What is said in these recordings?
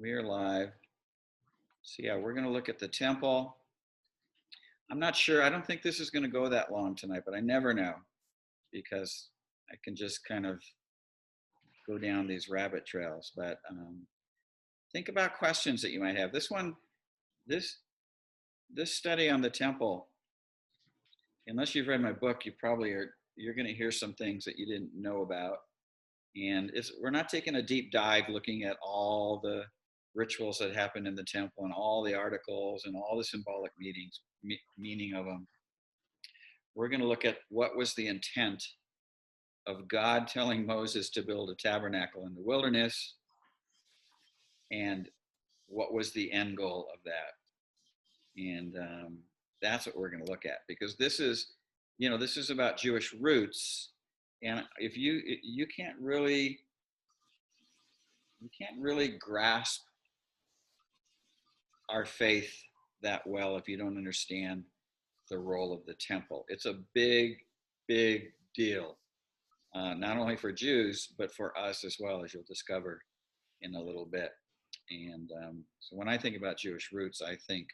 We're live. So yeah, we're going to look at the temple. I'm not sure. I don't think this is going to go that long tonight, but I never know because I can just kind of go down these rabbit trails. But think about questions that you might have. This study on the temple, unless you've read my book, you're going to hear some things that you didn't know about. And we're not taking a deep dive looking at all the rituals that happen in the temple and all the articles and all the symbolic meaning of them. We're going to look at what was the intent of God telling Moses to build a tabernacle in the wilderness, and what was the end goal of that. And that's what we're going to look at, because this is about Jewish roots. And if you can't really grasp our faith that well if you don't understand the role of the temple. It's a big, big deal, not only for Jews, but for us as well, as you'll discover in a little bit. And so when I think about Jewish roots, I think,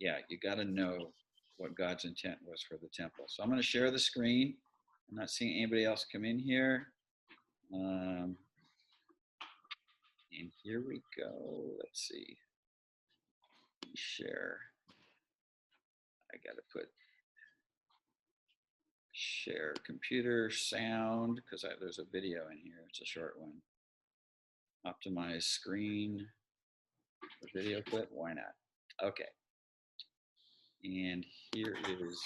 yeah, you got to know what God's intent was for the temple. So I'm going to share the screen. I'm not seeing anybody else come in here. And here we go. Let's see. Share. I got to put share computer sound because there's a video in here. It's a short one. Optimize screen for video clip. Why not? Okay. And here is.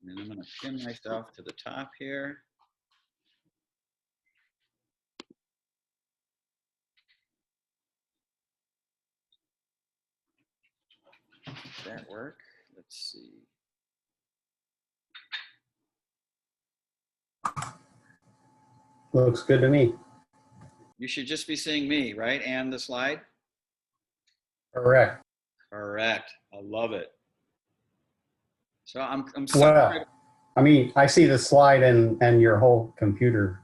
And then I'm going to pin myself to the top here. Does that work? Let's see. Looks good to me. You should just be seeing me, right? And the slide? Correct. Correct. I love it. So I'm well, I mean, I see the slide and your whole computer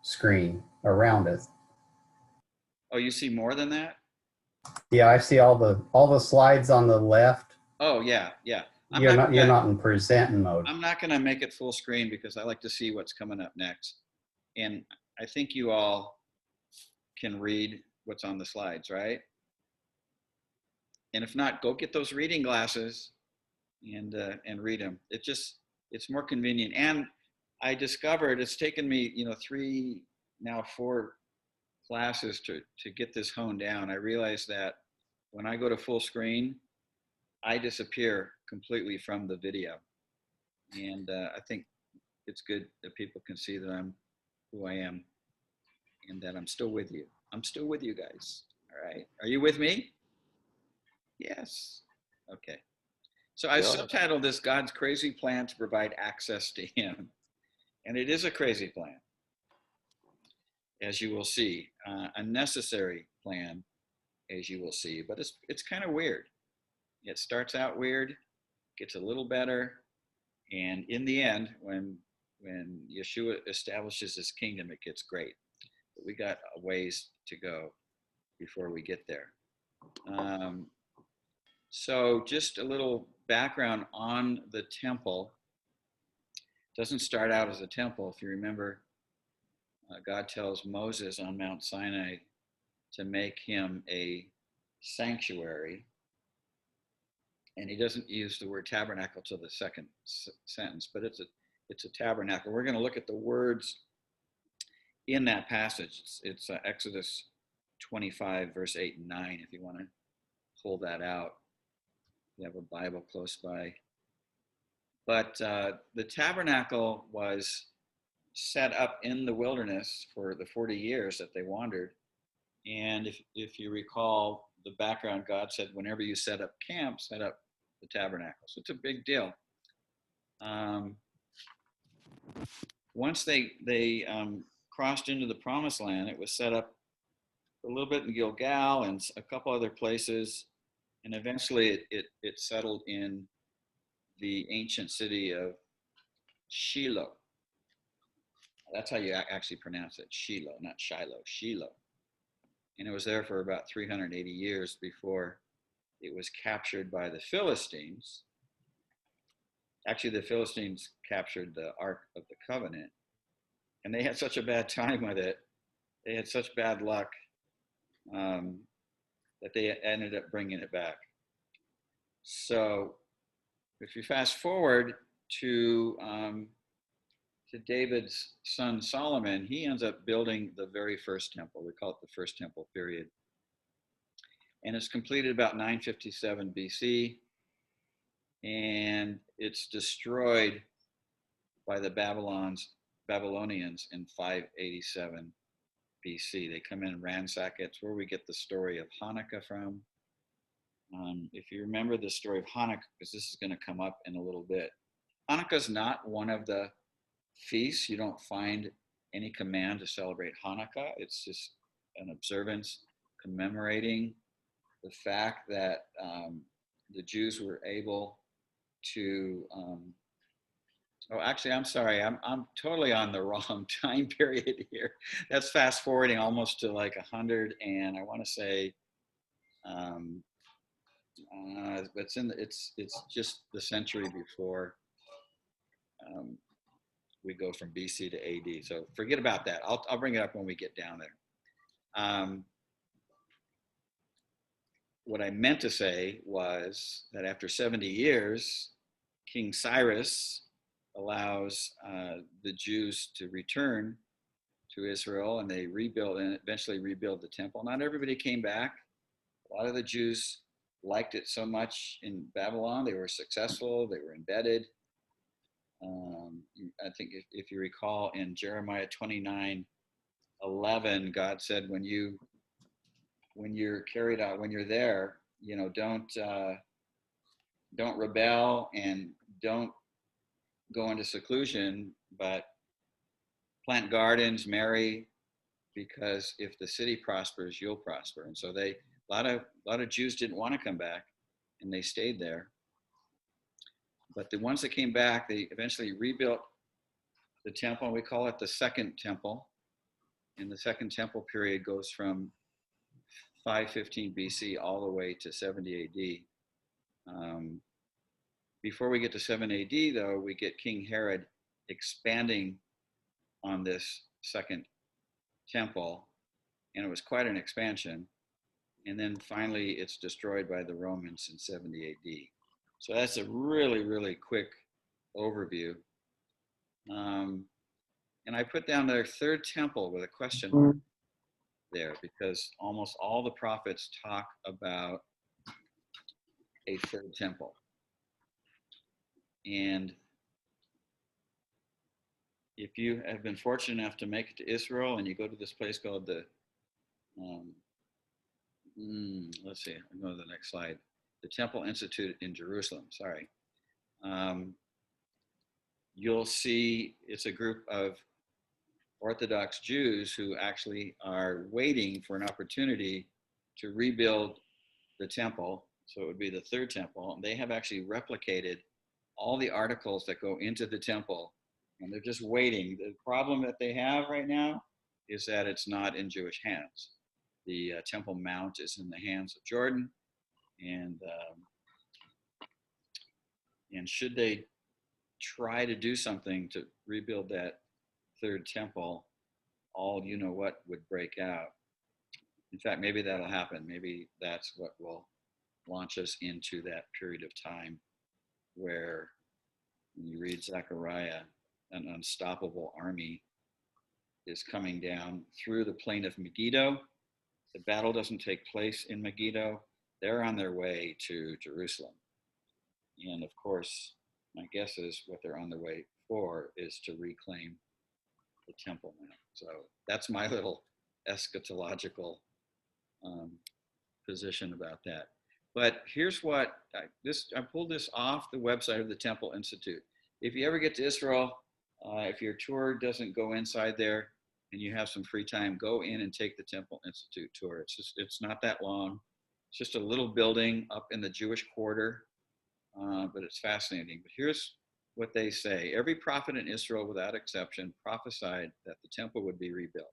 screen around it. Oh, you see more than that? Yeah, I see all the slides on the left. Oh, yeah. You're not in presenting mode. I'm not going to make it full screen because I like to see what's coming up next. And I think you all can read what's on the slides, right? And if not, go get those reading glasses and read them. It's more convenient. And I discovered it's taken me 3, now 4 classes to get this honed down. I realized that when I go to full screen, I disappear completely from the video. And I think it's good that people can see that I'm who I am and that I'm still with you. I'm still with you guys. All right. Are you with me? Yes. Okay. So I subtitled this God's Crazy Plan to Provide Access to Him. And it is a crazy plan, as you will see, a necessary plan, as you will see, but it's kind of weird. It starts out weird, gets a little better, and in the end, when Yeshua establishes his kingdom, it gets great. But we got a ways to go before we get there. So just a little background on the temple. It doesn't start out as a temple. If you remember, God tells Moses on Mount Sinai to make him a sanctuary. And he doesn't use the word tabernacle till the second sentence, but it's a tabernacle. We're going to look at the words in that passage. It's Exodus 25, verse 8 and 9, if you want to pull that out. You have a Bible close by. But the tabernacle was set up in the wilderness for the 40 years that they wandered. And if you recall the background, God said, whenever you set up camp, set up the tabernacle. So it's a big deal. Once they crossed into the promised land, it was set up a little bit in Gilgal and a couple other places. And eventually it settled in the ancient city of Shiloh. That's how you actually pronounce it, Shiloh, not Shiloh, Shiloh. and it was there for about 380 years before it was captured by the Philistines. Actually, the Philistines captured the Ark of the Covenant, and they had such a bad time with it. They had such bad luck um, that they ended up bringing it back. So, if you fast forward to David's son Solomon, he ends up building the very first temple. We call it the First Temple period, and it's completed about 957 BC, and it's destroyed by the Babylonians in 587 BC. They come in and ransack it. It's where we get the story of Hanukkah from. If you remember the story of Hanukkah, because this is going to come up in a little bit, Hanukkah is not one of the feasts. You don't find any command to celebrate Hanukkah. It's just an observance commemorating the fact that the Jews were able to. Oh, actually, I'm sorry. I'm totally on the wrong time period here. That's fast forwarding almost to like 100, and I want to say, it's just the century before we go from BC to AD. So forget about that. I'll bring it up when we get down there. What I meant to say was that after 70 years, King Cyrus allows the Jews to return to Israel, and they rebuild and eventually rebuild the temple. Not everybody came back. A lot of the Jews liked it so much in Babylon. They were successful. They were embedded. I think if you recall in Jeremiah 29:11, God said, when you're carried out, when you're there, don't rebel and don't go into seclusion, but plant gardens, marry, because if the city prospers, you'll prosper. And so a lot of Jews didn't want to come back, and they stayed there. But the ones that came back, they eventually rebuilt the temple, and we call it the Second Temple. And the Second Temple period goes from 515 BC all the way to 70 AD. Before we get to 7 AD, though, we get King Herod expanding on this Second Temple, and it was quite an expansion. And then finally, it's destroyed by the Romans in 70 AD. So that's a really, really quick overview. And I put down their third temple with a question mark there, because almost all the prophets talk about a third temple. And if you have been fortunate enough to make it to Israel and you go to this place called let's see, I'll go to the next slide. The Temple Institute in Jerusalem, sorry. You'll see it's a group of Orthodox Jews who actually are waiting for an opportunity to rebuild the temple. So it would be the third temple. And they have actually replicated all the articles that go into the temple, and they're just waiting. The problem that they have right now is that it's not in Jewish hands. The Temple Mount is in the hands of Jordan, and should they try to do something to rebuild that third temple, all you know what would break out. In fact, maybe that'll happen. Maybe that's what will launch us into that period of time where, when you read Zechariah, an unstoppable army is coming down through the plain of Megiddo. The battle doesn't take place in Megiddo. They're on their way to Jerusalem. And of course, my guess is what they're on their way for is to reclaim the Temple Mount. So that's my little eschatological position about that. But here's what I pulled this off the website of the Temple Institute. If you ever get to Israel, if your tour doesn't go inside there and you have some free time, go in and take the Temple Institute tour. It's not that long. It's just a little building up in the Jewish quarter, but it's fascinating. But here's what they say. Every prophet in Israel, without exception, prophesied that the temple would be rebuilt,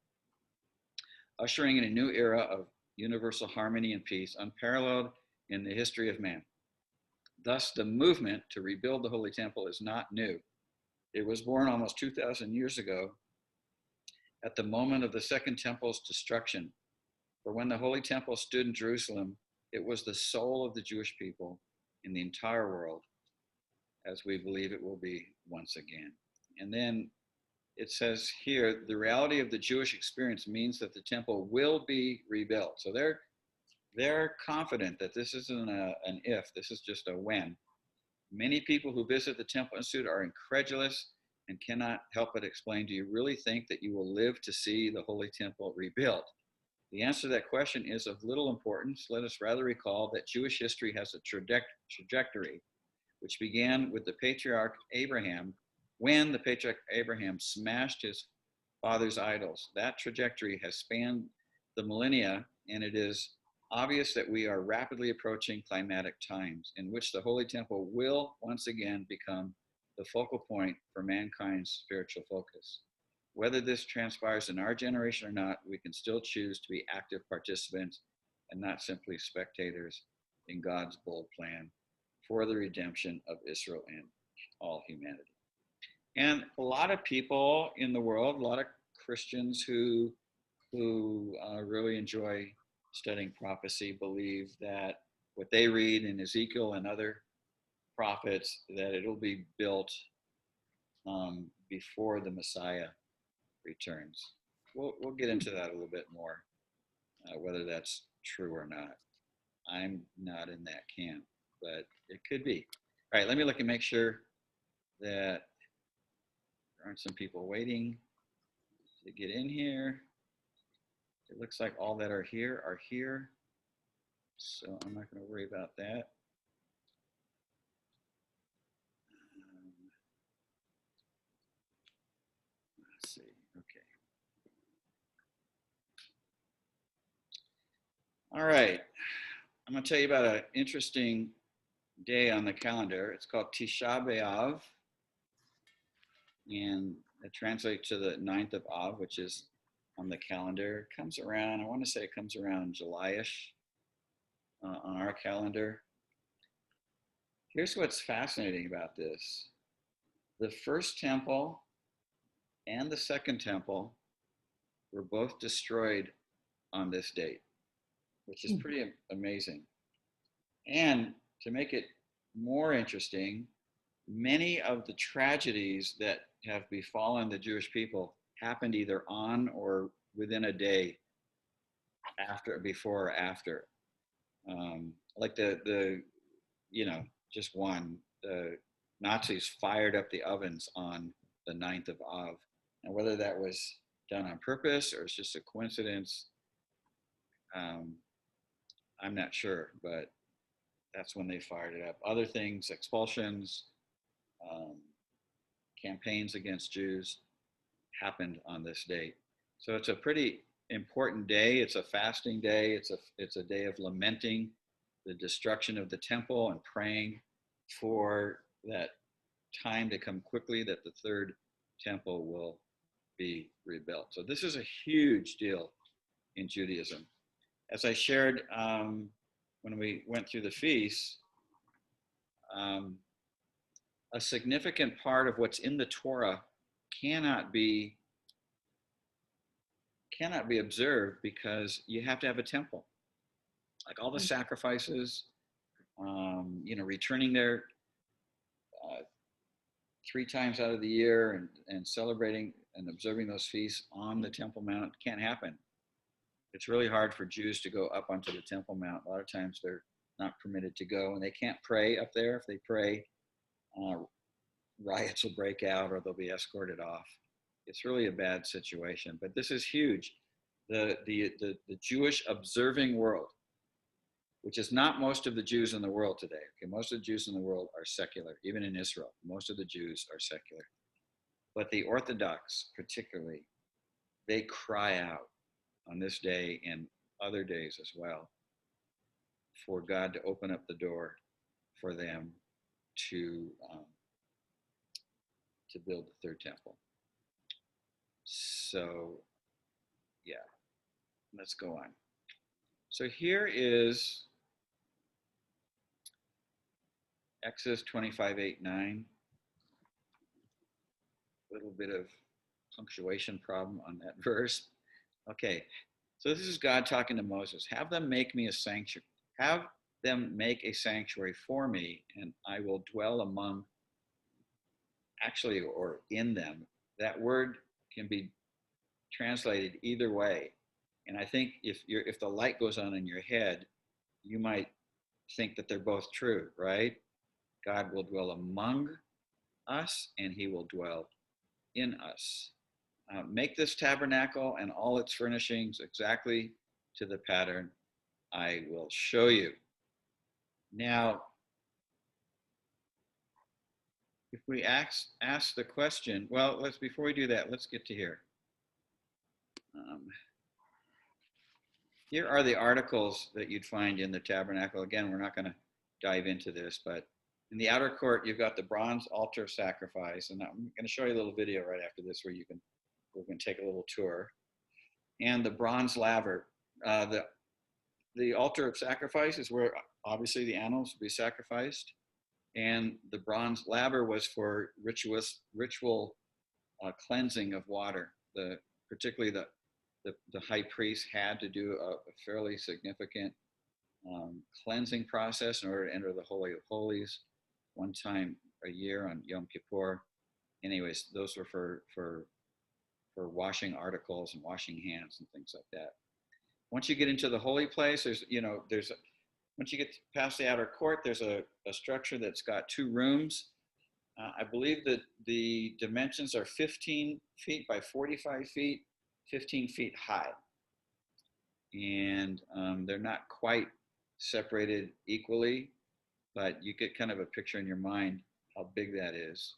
ushering in a new era of universal harmony and peace, unparalleled in the history of man. Thus, the movement to rebuild the Holy Temple is not new. It was born almost 2,000 years ago at the moment of the Second Temple's destruction. For when the Holy Temple stood in Jerusalem, it was the soul of the Jewish people in the entire world, as we believe it will be once again. And then it says here, the reality of the Jewish experience means that the temple will be rebuilt. So they're confident that this isn't an if, this is just a when. Many people who visit the Temple Institute are incredulous and cannot help but explain, do you really think that you will live to see the Holy Temple rebuilt? The answer to that question is of little importance. Let us rather recall that Jewish history has a trajectory which began with the patriarch Abraham, when the patriarch Abraham smashed his father's idols. That trajectory has spanned the millennia, and it is obvious that we are rapidly approaching climatic times in which the Holy Temple will once again become the focal point for mankind's spiritual focus. Whether this transpires in our generation or not, we can still choose to be active participants and not simply spectators in God's bold plan for the redemption of Israel and all humanity. And a lot of people in the world, a lot of Christians who really enjoy studying prophecy, believe that what they read in Ezekiel and other prophets, that it'll be built before the Messiah returns. We'll get into that a little bit more, whether that's true or not. I'm not in that camp, but it could be. All right, let me look and make sure that there aren't some people waiting to get in here. It looks like all that are here, so I'm not going to worry about that. Let's see, okay. All right, I'm going to tell you about an interesting day on the calendar. It's called Tisha B'Av, and it translates to the 9th of Av, which is on the calendar. It comes around, I want to say it comes around July-ish on our calendar. Here's what's fascinating about this. The first temple and the second temple were both destroyed on this date, which is pretty amazing. And to make it more interesting, many of the tragedies that have befallen the Jewish people happened either on or within a day before or after. Like just one, the Nazis fired up the ovens on the 9th of Av. And whether that was done on purpose or it's just a coincidence, I'm not sure, but that's when they fired it up. Other things, expulsions, campaigns against Jews happened on this date. So it's a pretty important day. It's a fasting day. It's a day of lamenting the destruction of the temple and praying for that time to come quickly, that the third temple will be rebuilt. So this is a huge deal in Judaism. As I shared when we went through the feasts, a significant part of what's in the Torah cannot be observed because you have to have a temple. Like all the sacrifices, returning there 3 times out of the year and celebrating and observing those feasts on the Temple Mount can't happen. It's really hard for Jews to go up onto the Temple Mount. A lot of times they're not permitted to go, and they can't pray up there. If they pray, riots will break out or they'll be escorted off. It's really a bad situation, but this is huge. The Jewish observing world, which is not most of the Jews in the world today. Okay, most of the Jews in the world are secular, even in Israel. Most of the Jews are secular. But the Orthodox, particularly, they cry out on this day and other days as well for God to open up the door for them to build the third temple. So, yeah, let's go on. So here is Exodus 25:8-9. A little bit of punctuation problem on that verse. Okay, so this is God talking to Moses. Have them make me a sanctuary. Have them make a sanctuary for me, and I will dwell among, actually, or in them. That word can be translated either way. And I think if the light goes on in your head, you might think that they're both true, right? God will dwell among us, and he will dwell in us. Make this tabernacle and all its furnishings exactly to the pattern I will show you. Now, if we ask the question, well, before we do that, let's get to here. Here are the articles that you'd find in the tabernacle. Again, we're not going to dive into this, but in the outer court, you've got the bronze altar of sacrifice, and I'm going to show you a little video right after this where we're going to take a little tour. And the bronze laver. The altar of sacrifice is where obviously the animals would be sacrificed, and the bronze laver was for ritual cleansing of water. Particularly the high priest had to do a fairly significant cleansing process in order to enter the Holy of Holies one time a year on Yom Kippur. Anyways, those were for washing articles and washing hands and things like that. Once you get into the holy place, once you get past the outer court, there's a structure that's got 2 rooms. I believe that the dimensions are 15 feet by 45 feet, 15 feet high. And they're not quite separated equally, but you get kind of a picture in your mind how big that is.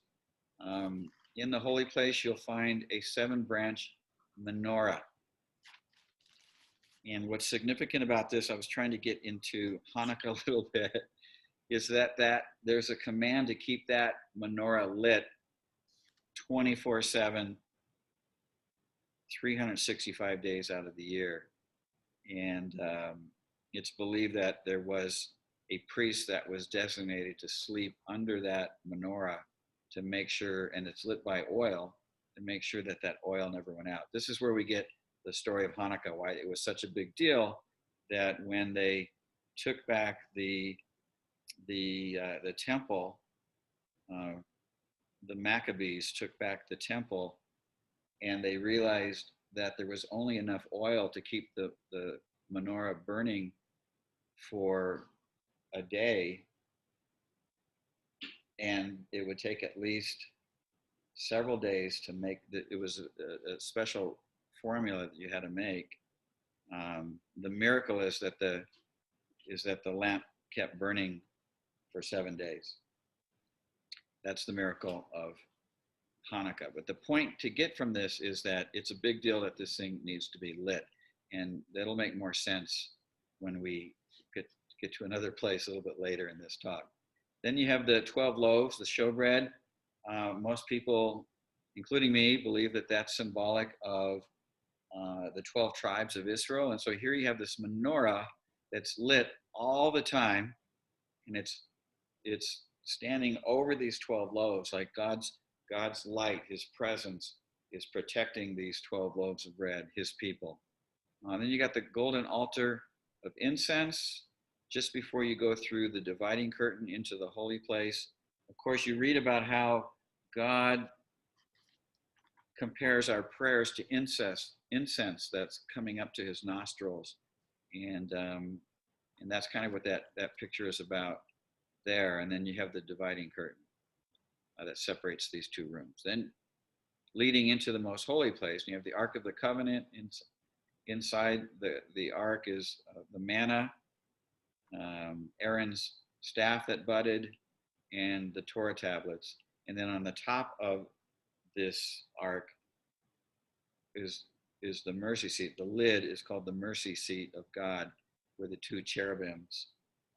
In the holy place, you'll find a 7-branch menorah. And what's significant about this, I was trying to get into Hanukkah a little bit, is that there's a command to keep that menorah lit 24/7, 365 days out of the year. And it's believed that there was a priest that was designated to sleep under that menorah to make sure, and it's lit by oil, to make sure that oil never went out. This is where we get the story of Hanukkah, why it was such a big deal that when they took back the temple, the Maccabees took back the temple, and they realized that there was only enough oil to keep the menorah burning for a day, and it would take at least several days to make it was a special formula that you had to make. The miracle is that the lamp kept burning for 7 days. That's the miracle of Hanukkah. But the point to get from this is that it's a big deal that this thing needs to be lit, and that'll make more sense when we get to another place a little bit later in this talk. Then you have the 12 loaves, the showbread. Most people, including me, believe that that's symbolic of the 12 tribes of Israel. And so here you have this menorah that's lit all the time, and it's standing over these 12 loaves, like God's light, his presence is protecting these 12 loaves of bread, his people. Then you got the golden altar of incense just before you go through the dividing curtain into the holy place. Of course, you read about how God compares our prayers to incense that's coming up to his nostrils. And that's kind of what that picture is about there. And then you have the dividing curtain that separates these 2 rooms. Then leading into the most holy place, you have the Ark of the Covenant. Inside the Ark is the manna, Aaron's staff that budded, and the Torah tablets. And then on the top of this Ark is the mercy seat. The lid is called the mercy seat of God, where the 2 cherubims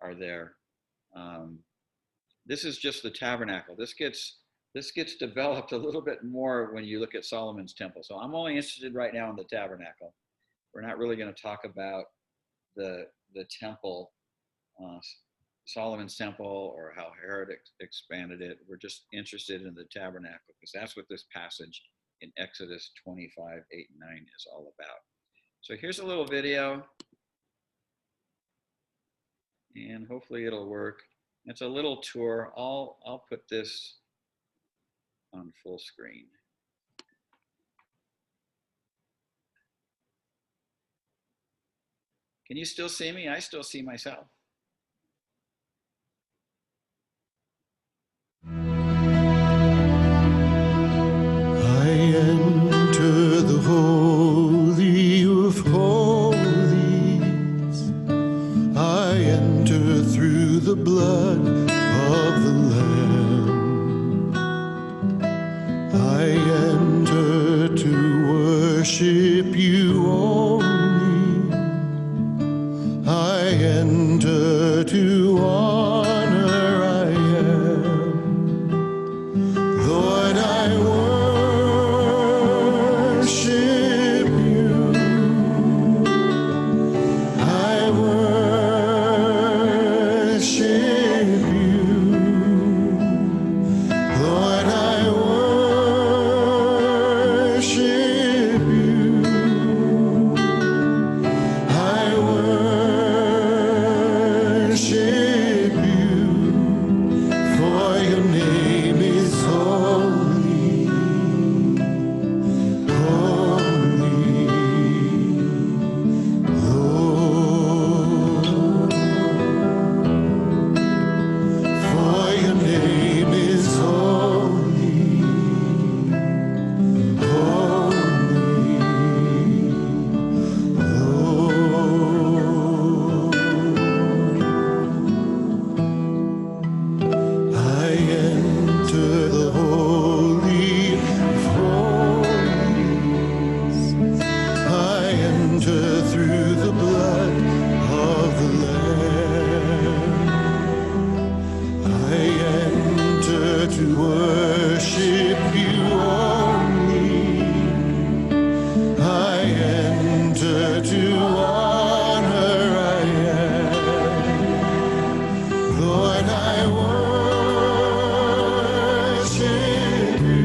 are there. This is just the tabernacle. This gets developed a little bit more when you look at Solomon's temple. So I'm only interested right now in the tabernacle. We're not really going to talk about the temple, Solomon's temple, or how Herod expanded it. We're just interested in the tabernacle because that's what this passage in Exodus 25, 8, and 9 is all about. So here's a little video, and hopefully it'll work. It's a little tour. I'll put this on full screen. Can you still see me? I still see myself. I enter the Holy of Holies. I enter through the blood of the Lamb. I enter to worship you only. I enter to honor I am. Lord, I worship you. I worship you. Lord, I worship you. I worship you. For your name is holy, holy, Lord. For your name is holy, holy, Lord. I enter the Holy of Holies. I enter through the blood of the Lamb. I enter to worship you only. I enter to honor I am. Lord, I worship you.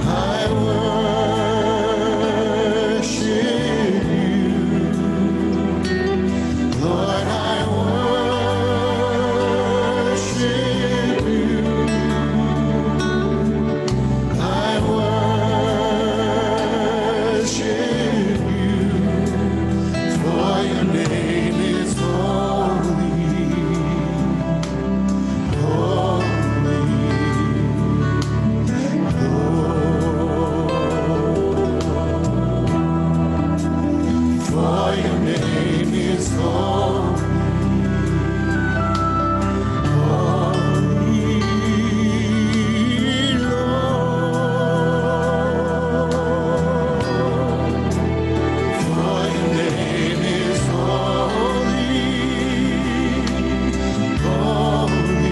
I worship you. Lord, I worship you. I worship you. For your name is holy, holy, Lord. For your name is holy, holy, Lord. For your name is holy, holy,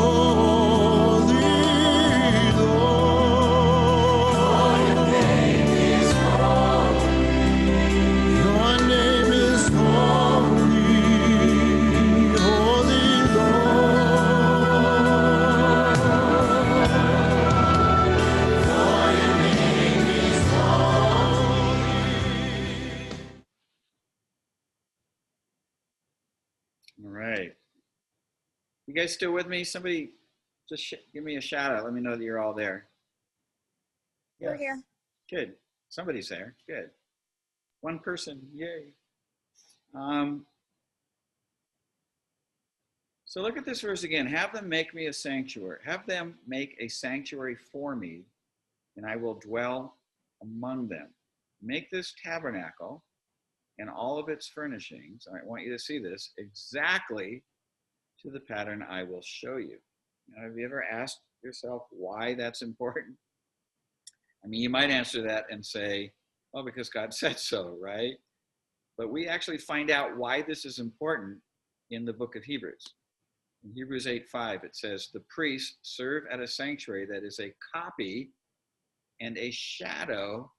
holy, Lord. For your name is holy. Your name is holy, holy, Lord. For your name is holy. All right. You guys still with me? Somebody just give me a shout out. Let me know that you're all there. Yes. here. Good. Somebody's there. Good. One person. Yay. So look at this verse again. Have them make me a sanctuary. Have them make a sanctuary for me, and I will dwell among them. Make this tabernacle and all of its furnishings. I want you to see this exactly to the pattern I will show you. Now, have you ever asked yourself why that's important? I mean, you might answer that and say, well, because God said so, right? But we actually find out why this is important in the book of Hebrews. In Hebrews 8:5, it says, the priests serve at a sanctuary that is a copy and a shadow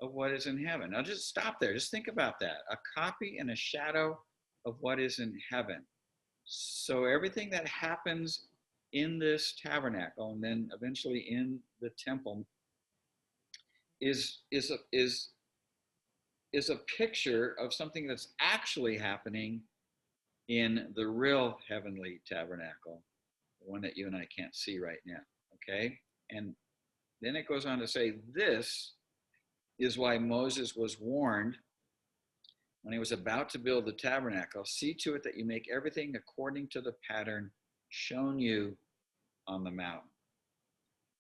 of what is in heaven. Now just stop there. Just think about that. A copy and a shadow of what is in heaven. So everything that happens in this tabernacle and then eventually in the temple is a picture of something that's actually happening in the real heavenly tabernacle, the one that you and I can't see right now. Okay? And then it goes on to say, this is why Moses was warned when he was about to build the tabernacle, see to it that you make everything according to the pattern shown you on the mountain.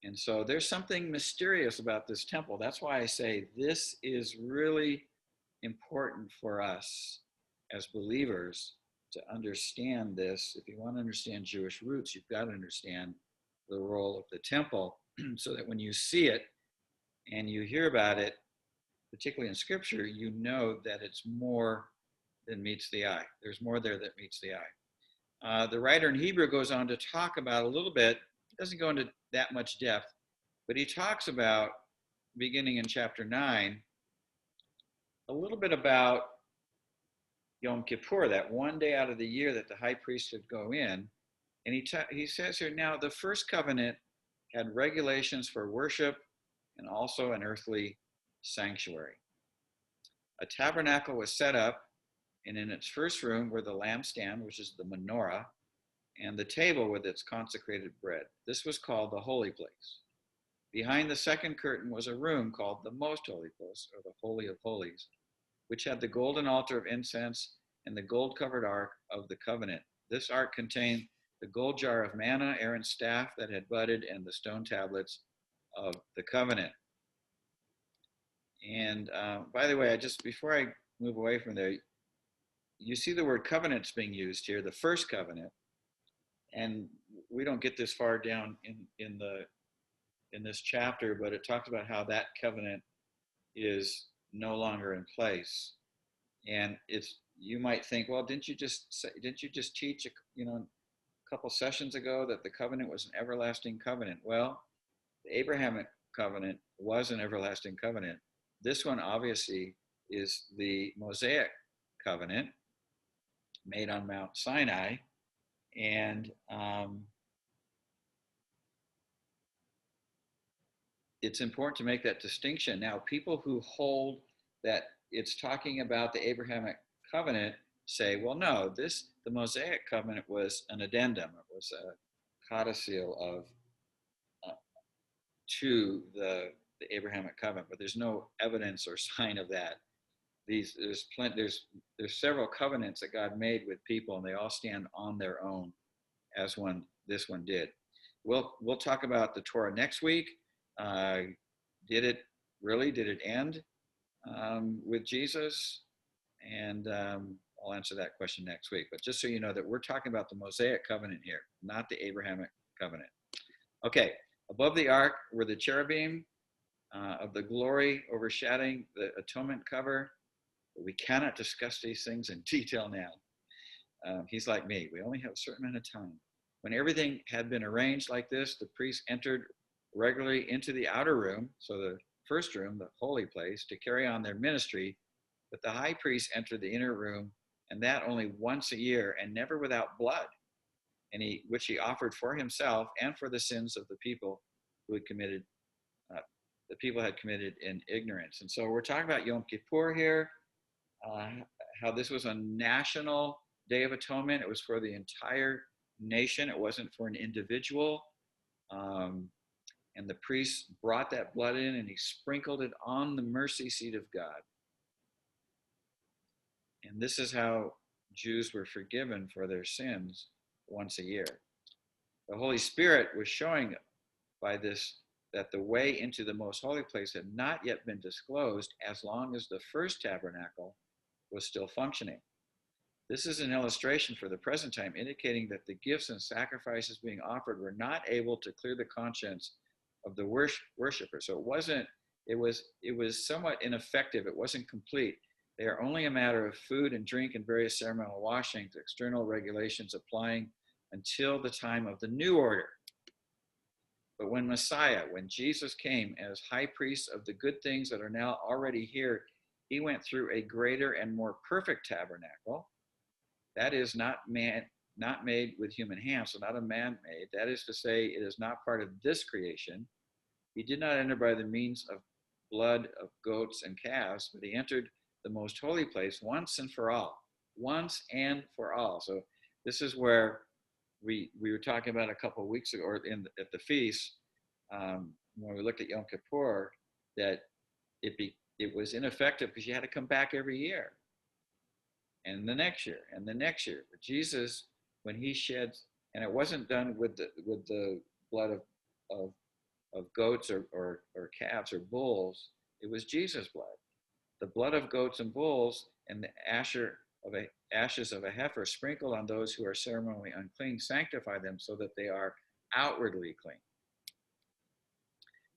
And so there's something mysterious about this temple. That's why I say this is really important for us as believers to understand this. If you want to understand Jewish roots, you've got to understand the role of the temple so that when you see it and you hear about it, particularly in scripture, you know that it's more than meets the eye. There's more there that meets the eye. The writer in Hebrew goes on to talk about a little bit, he doesn't go into that much depth, but he talks about, beginning in chapter 9, a little bit about Yom Kippur, that one day out of the year that the high priest would go in. And he says here, now the first covenant had regulations for worship and also an earthly sanctuary. A tabernacle was set up, and in its first room were the lampstand, which is the menorah, and the table with its consecrated bread. This was called the holy place. Behind the second curtain was a room called the most holy place, or the Holy of Holies, which had the golden altar of incense and the gold-covered ark of the covenant. This ark contained the gold jar of manna, Aaron's staff that had budded, and the stone tablets of the covenant. And by the way, before I move away from there, you see the word covenants being used here, the first covenant, and we don't get this far down in this chapter, but it talks about how that covenant is no longer in place. And you might think, well, didn't you just teach a couple sessions ago that the covenant was an everlasting covenant? Well, the Abrahamic covenant was an everlasting covenant. This one obviously is the Mosaic covenant made on Mount Sinai, and it's important to make that distinction. Now, people who hold that it's talking about the Abrahamic covenant say, well, no, the Mosaic covenant was an addendum. It was a codicil of to the Abrahamic covenant, but there's no evidence or sign of that. There's several covenants that God made with people, and they all stand on their own, as this one did. We'll talk about the Torah next week. Did it end with Jesus? And I'll answer that question next week. But just so you know that we're talking about the Mosaic covenant here, not the Abrahamic covenant. Okay, above the ark were the cherubim of the glory overshadowing the atonement cover. But we cannot discuss these things in detail now. He's like me. We only have a certain amount of time. When everything had been arranged like this, the priests entered regularly into the outer room, so the first room, the holy place, to carry on their ministry. But the high priest entered the inner room, and that only once a year, and never without blood, which he offered for himself and for the sins of the people who had committed. The people had committed in ignorance. And so we're talking about Yom Kippur here, how this was a national Day of Atonement. It was for the entire nation. It wasn't for an individual. And the priest brought that blood in, and he sprinkled it on the mercy seat of God. And this is how Jews were forgiven for their sins once a year. The Holy Spirit was showing by this that the way into the most holy place had not yet been disclosed as long as the first tabernacle was still functioning. This is an illustration for the present time, indicating that the gifts and sacrifices being offered were not able to clear the conscience of the worshiper. So it was somewhat ineffective. It wasn't complete. They are only a matter of food and drink and various ceremonial washings, external regulations applying until the time of the new order. But when Messiah, when Jesus came as high priest of the good things that are now already here, he went through a greater and more perfect tabernacle. That is not made with human hands, so not a man made. That is to say, it is not part of this creation. He did not enter by the means of blood of goats and calves, but he entered the most holy place once and for all. Once and for all. So this is where we were talking about a couple of weeks ago, or at the feast, when we looked at Yom Kippur, that it was ineffective because you had to come back every year, and the next year, and the next year. But Jesus, when he sheds, and it wasn't done with the blood of goats or calves or bulls, it was Jesus' blood. The blood of goats and bulls and the ashes of a heifer sprinkled on those who are ceremonially unclean sanctify them so that they are outwardly clean.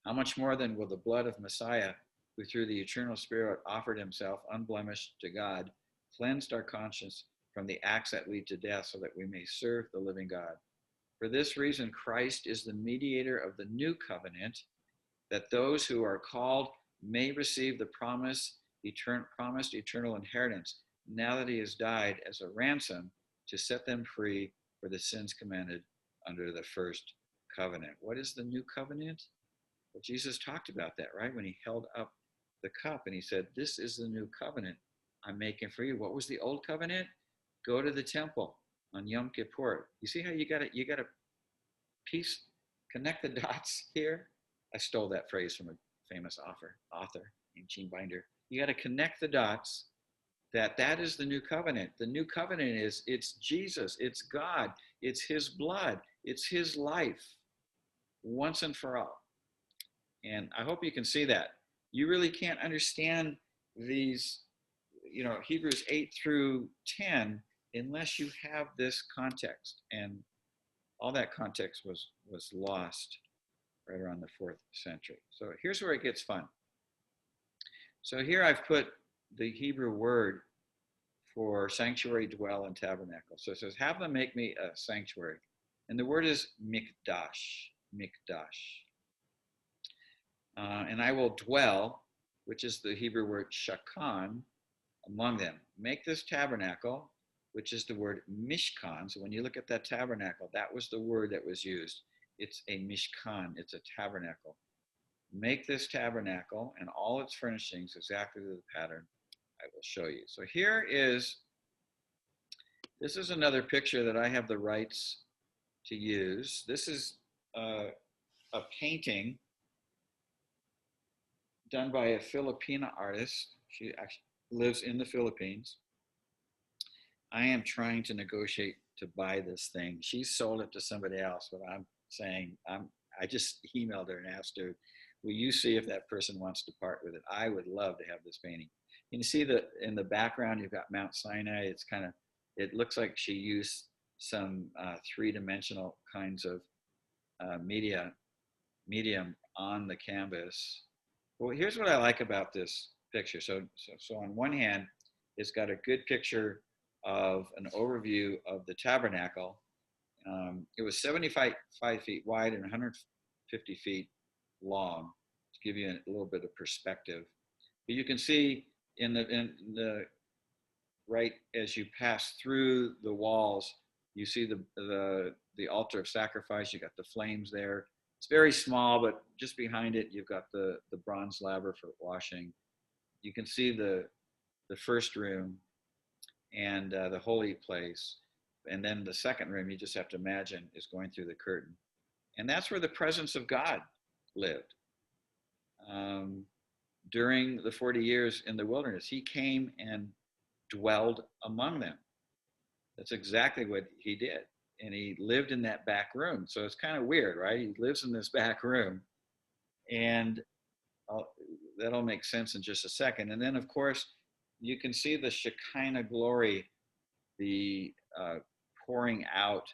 How much more then will the blood of Messiah, who through the eternal Spirit offered himself unblemished to God, cleansed our conscience from the acts that lead to death so that we may serve the living God? For this reason, Christ is the mediator of the new covenant, that those who are called may receive the promised eternal inheritance, now that he has died as a ransom to set them free for the sins committed under the first covenant. What is the new covenant? Well, Jesus talked about that, right? When he held up the cup and he said, this is the new covenant I'm making for you. What was the old covenant? Go to the temple on Yom Kippur. You see how you got to connect the dots here? I stole that phrase from a famous author named Gene Binder. You got to connect the dots that is the new covenant. The new covenant it's Jesus, it's God, it's his blood, it's his life, once and for all. And I hope you can see that. You really can't understand these, Hebrews 8 through 10, unless you have this context. And all that context was lost right around the 4th century. So here's where it gets fun. So here I've put the Hebrew word for sanctuary, dwell, and tabernacle. So it says, have them make me a sanctuary. And the word is mikdash. And I will dwell, which is the Hebrew word shakan, among them. Make this tabernacle, which is the word mishkan. So when you look at that tabernacle, that was the word that was used. It's a mishkan, it's a tabernacle. Make this tabernacle and all its furnishings exactly to the pattern I will show you. So this is another picture that I have the rights to use. This is a painting done by a Filipina artist. She actually lives in the Philippines. I am trying to negotiate to buy this thing. She sold it to somebody else, but I'm saying, I just emailed her and asked her, will you see if that person wants to part with it? I would love to have this painting. You can see that in the background, you've got Mount Sinai. It looks like she used some three-dimensional kinds of medium on the canvas. Well, here's what I like about this picture. So on one hand, it's got a good picture of an overview of the tabernacle. It was 75 feet wide and 150 feet long, to give you a little bit of perspective. But you can see in the right as you pass through the walls, you see the altar of sacrifice. You got the flames there. It's very small, but just behind it, you've got the bronze laver for washing. You can see the first room and the holy place. And then the second room, you just have to imagine, is going through the curtain. And that's where the presence of God lived. During the 40 years in the wilderness, he came and dwelled among them. That's exactly what he did. And he lived in that back room. So it's kind of weird, right? He lives in this back room. And that'll make sense in just a second. And then, of course, you can see the Shekinah glory, the pouring out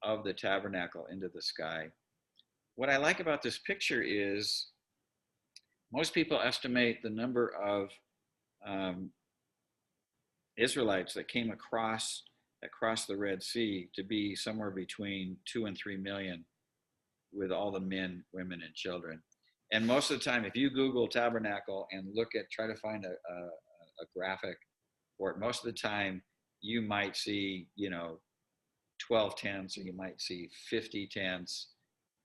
of the tabernacle into the sky. What I like about this picture is most people estimate the number of Israelites that came across the Red Sea to be somewhere between 2 and 3 million. with all the men, women, and children. And most of the time, if you Google tabernacle and try to find a graphic for it, most of the time you might see, 12 tents, or you might see 50 tents.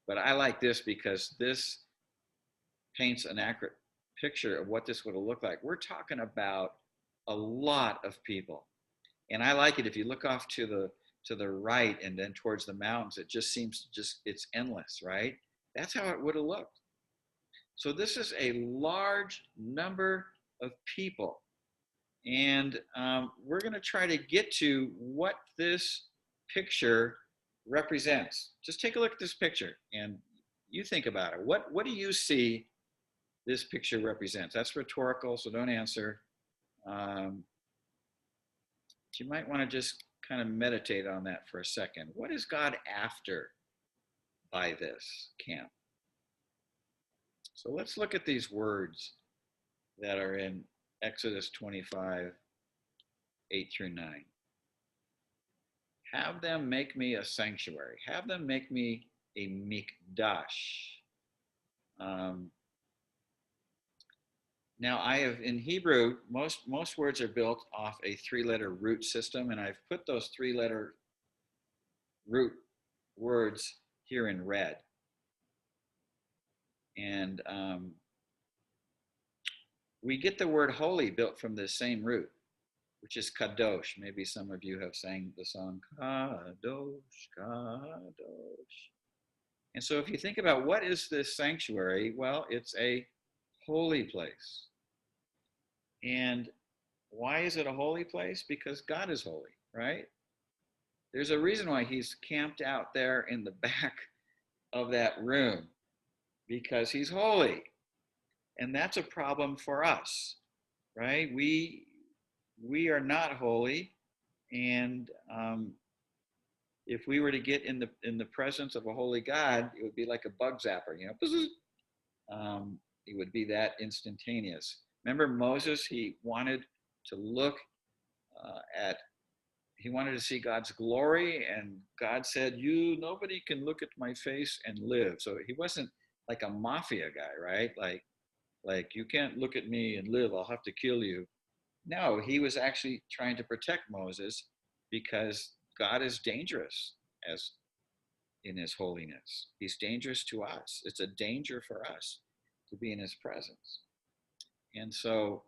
But I like this because this paints an accurate picture of what this would have looked like. We're talking about a lot of people. And I like it. If you look off to the right and then towards the mountains, it just seems it's endless, right? That's how it would have looked. So this is a large number of people. And we're going to try to get to what this picture represents. Just take a look at this picture and you think about it. What do you see this picture represents? That's rhetorical, so don't answer. You might want to just kind of meditate on that for a second. What is God after by this camp? So let's look at these words that are in Exodus 25, 8 through 9. Have them make me a sanctuary. Have them make me a mikdash. Now I have, in Hebrew, most words are built off a 3-letter root system, and I've put those 3-letter root words here in red. And we get the word holy built from the same root, which is kadosh. Maybe some of you have sang the song Kadosh, Kadosh. And so if you think about what is this sanctuary, well, it's a holy place. And why is it a holy place? Because God is holy, right? There's a reason why he's camped out there in the back of that room, because he's holy. And that's a problem for us, right? We are not holy, and if we were to get in the presence of a holy God, it would be like a bug zapper, it would be that instantaneous. Remember Moses? He wanted to look he wanted to see God's glory, and God said, nobody can look at my face and live. So he wasn't like a mafia guy, right? Like you can't look at me and live, I'll have to kill you. No, he was actually trying to protect Moses, because God is dangerous as in his holiness. He's dangerous to us. It's a danger for us to be in his presence. And so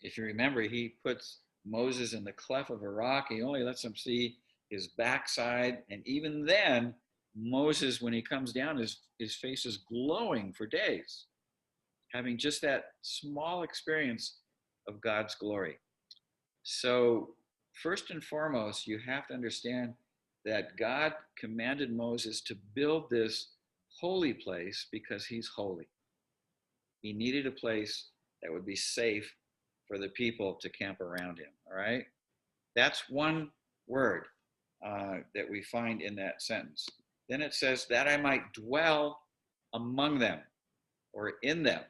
if you remember, he puts Moses in the cleft of a rock. He only lets him see his backside. And even then, Moses, when he comes down, his face is glowing for days, having just that small experience of God's glory. So first and foremost, you have to understand that God commanded Moses to build this holy place because he's holy. He needed a place that would be safe for the people to camp around him, all right? That's one word that we find in that sentence. Then it says, that I might dwell among them, or in them.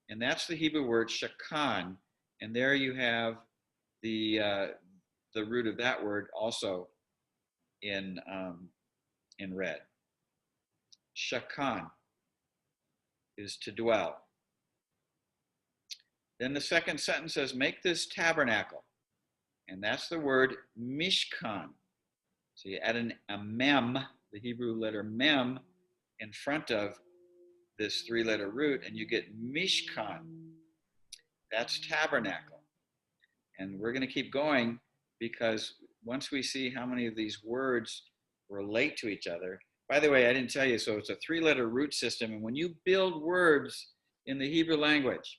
And that's the Hebrew word shakan. And there you have the root of that word also in red. Shakan is to dwell. Then the second sentence says, make this tabernacle. And that's the word mishkan. So you add a mem, the Hebrew letter mem, in front of this 3-letter root, and you get mishkan. That's tabernacle. And we're going to keep going, because once we see how many of these words relate to each other. By the way, I didn't tell you, so it's a 3-letter root system. And when you build words in the Hebrew language,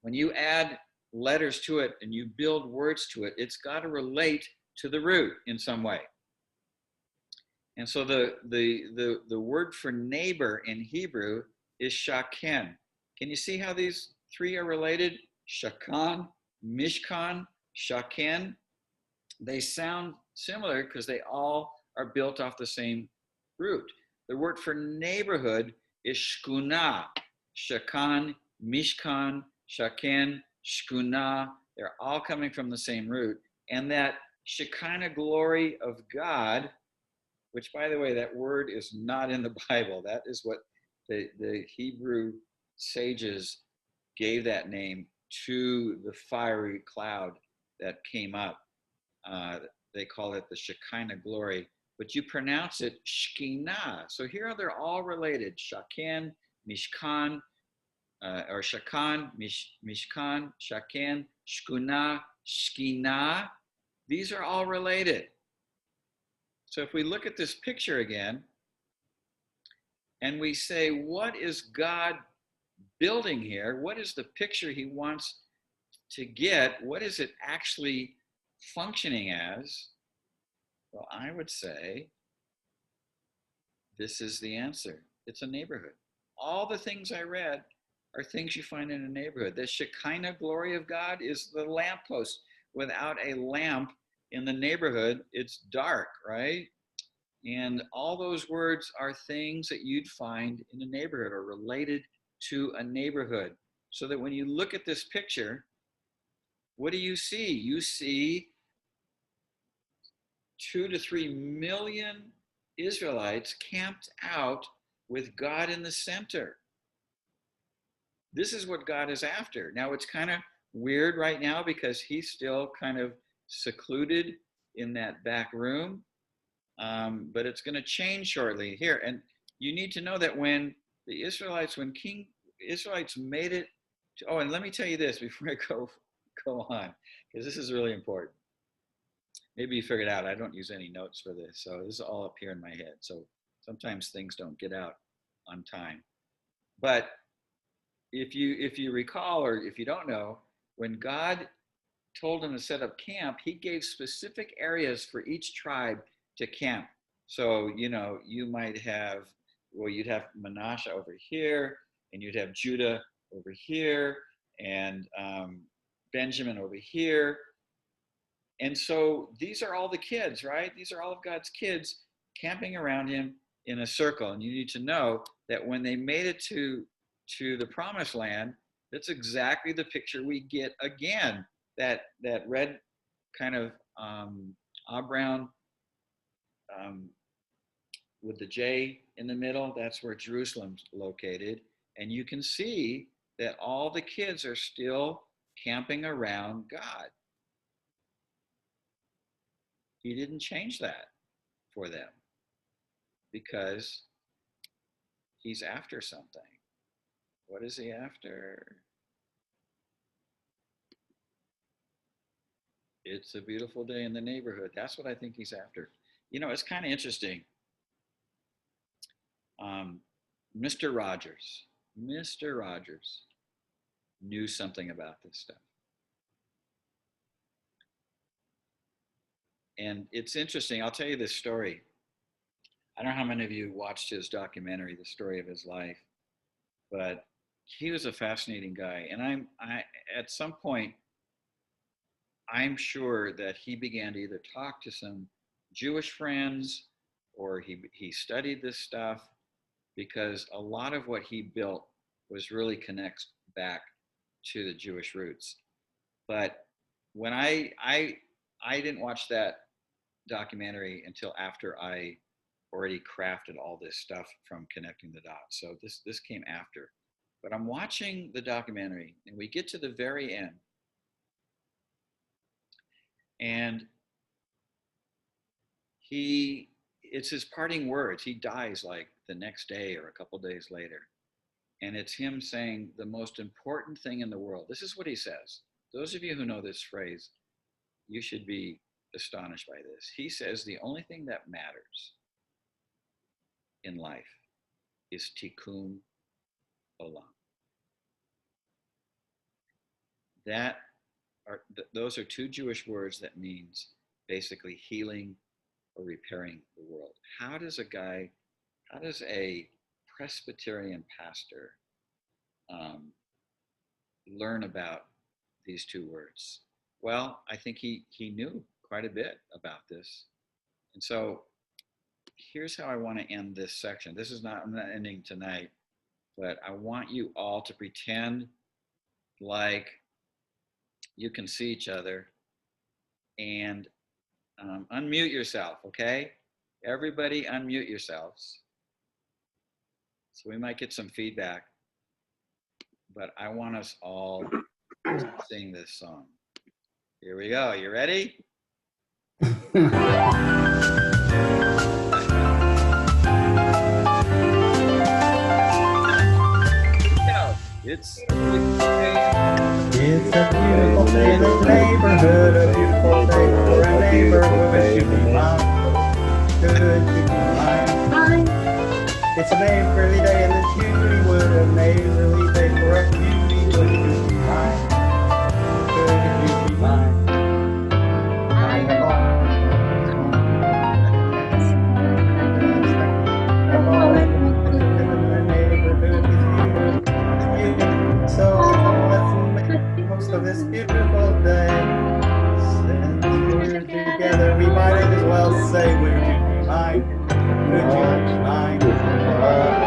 when you add letters to it and you build words to it, it's got to relate to the root in some way. And so the word for neighbor in Hebrew is shaken. Can you see how these 3 are related? Shakan, mishkan, shaken. They sound similar because they all are built off the same root. The word for neighborhood is shkuna. Shakan, mishkan, shaken, shkuna. They're all coming from the same root. And that Shekinah glory of God which, by the way, that word is not in the Bible. That is what the Hebrew sages gave that name to the fiery cloud that came up. They call it the Shekinah glory, but you pronounce it Shekhinah. So here they're all related: Shaken, Mishkan, or Shakan, Mishkan, Shaken, Shkunah, Shekhinah. These are all related. So if we look at this picture again, and we say, what is God building here? What is the picture he wants to get? What is it actually functioning as? Well, I would say this is the answer. It's a neighborhood. All the things I read are things you find in a neighborhood. The Shekinah glory of God is the lamppost. Without a lamp in the neighborhood, it's dark, right? And all those words are things that you'd find in a neighborhood or related to a neighborhood. So that when you look at this picture, what do you see? You see 2 to 3 million Israelites camped out with God in the center. This is what God is after. Now, it's kind of weird right now because he's still kind of secluded in that back room, but it's going to change shortly here. And you need to know that when the Israelites, when King Israelites made it to, oh, and let me tell you this before I go on, because this is really important. Maybe you figured out I don't use any notes for this, so this is all up here in my head. So sometimes things don't get out on time. But if you recall, or if you don't know, when God told them to set up camp, he gave specific areas for each tribe to camp. So, you might have, well, you'd have Manasseh over here, and you'd have Judah over here, and Benjamin over here. And so these are all the kids, right? These are all of God's kids camping around him in a circle. And you need to know that when they made it to the promised land, that's exactly the picture we get again. That red kind of brown with the J in the middle, that's where Jerusalem's located. And you can see that all the kids are still camping around God. He didn't change that for them because he's after something. What is he after? It's a beautiful day in the neighborhood. That's what I think he's after. It's kind of interesting. Mr. Rogers knew something about this stuff. And it's interesting. I'll tell you this story. I don't know how many of you watched his documentary, The Story of His Life, but he was a fascinating guy. And I at some point, I'm sure that he began to either talk to some Jewish friends or he studied this stuff, because a lot of what he built was really connects back to the Jewish roots. But when I didn't watch that documentary until after I already crafted all this stuff from connecting the dots. So this came after. But I'm watching the documentary and we get to the very end. And it's his parting words. He dies like the next day or a couple days later. And it's him saying the most important thing in the world. This is what he says. Those of you who know this phrase, you should be astonished by this. He says the only thing that matters in life is tikkun olam. Those are two Jewish words that means basically healing or repairing the world. How does a Presbyterian pastor learn about these two words? Well, I think he knew quite a bit about this. And so here's how I want to end this section. I'm not ending tonight, but I want you all to pretend like you can see each other and unmute yourself, okay? Everybody unmute yourselves. So we might get some feedback, but I want us all to sing this song. Here we go. You ready? It's It's a beautiful day in the neighborhood, a beautiful day for a neighbor. Would you be mine? Could you be mine? It's a neighborly day in the Judy wood, a neighborly day for a beauty. Would you be mine? Could you be mine? I have all to live in the neighborhood with you. So let's make the most of this beautiful day. Since we're together, we might as well say, would you be mine? Would you be mine? Would you be my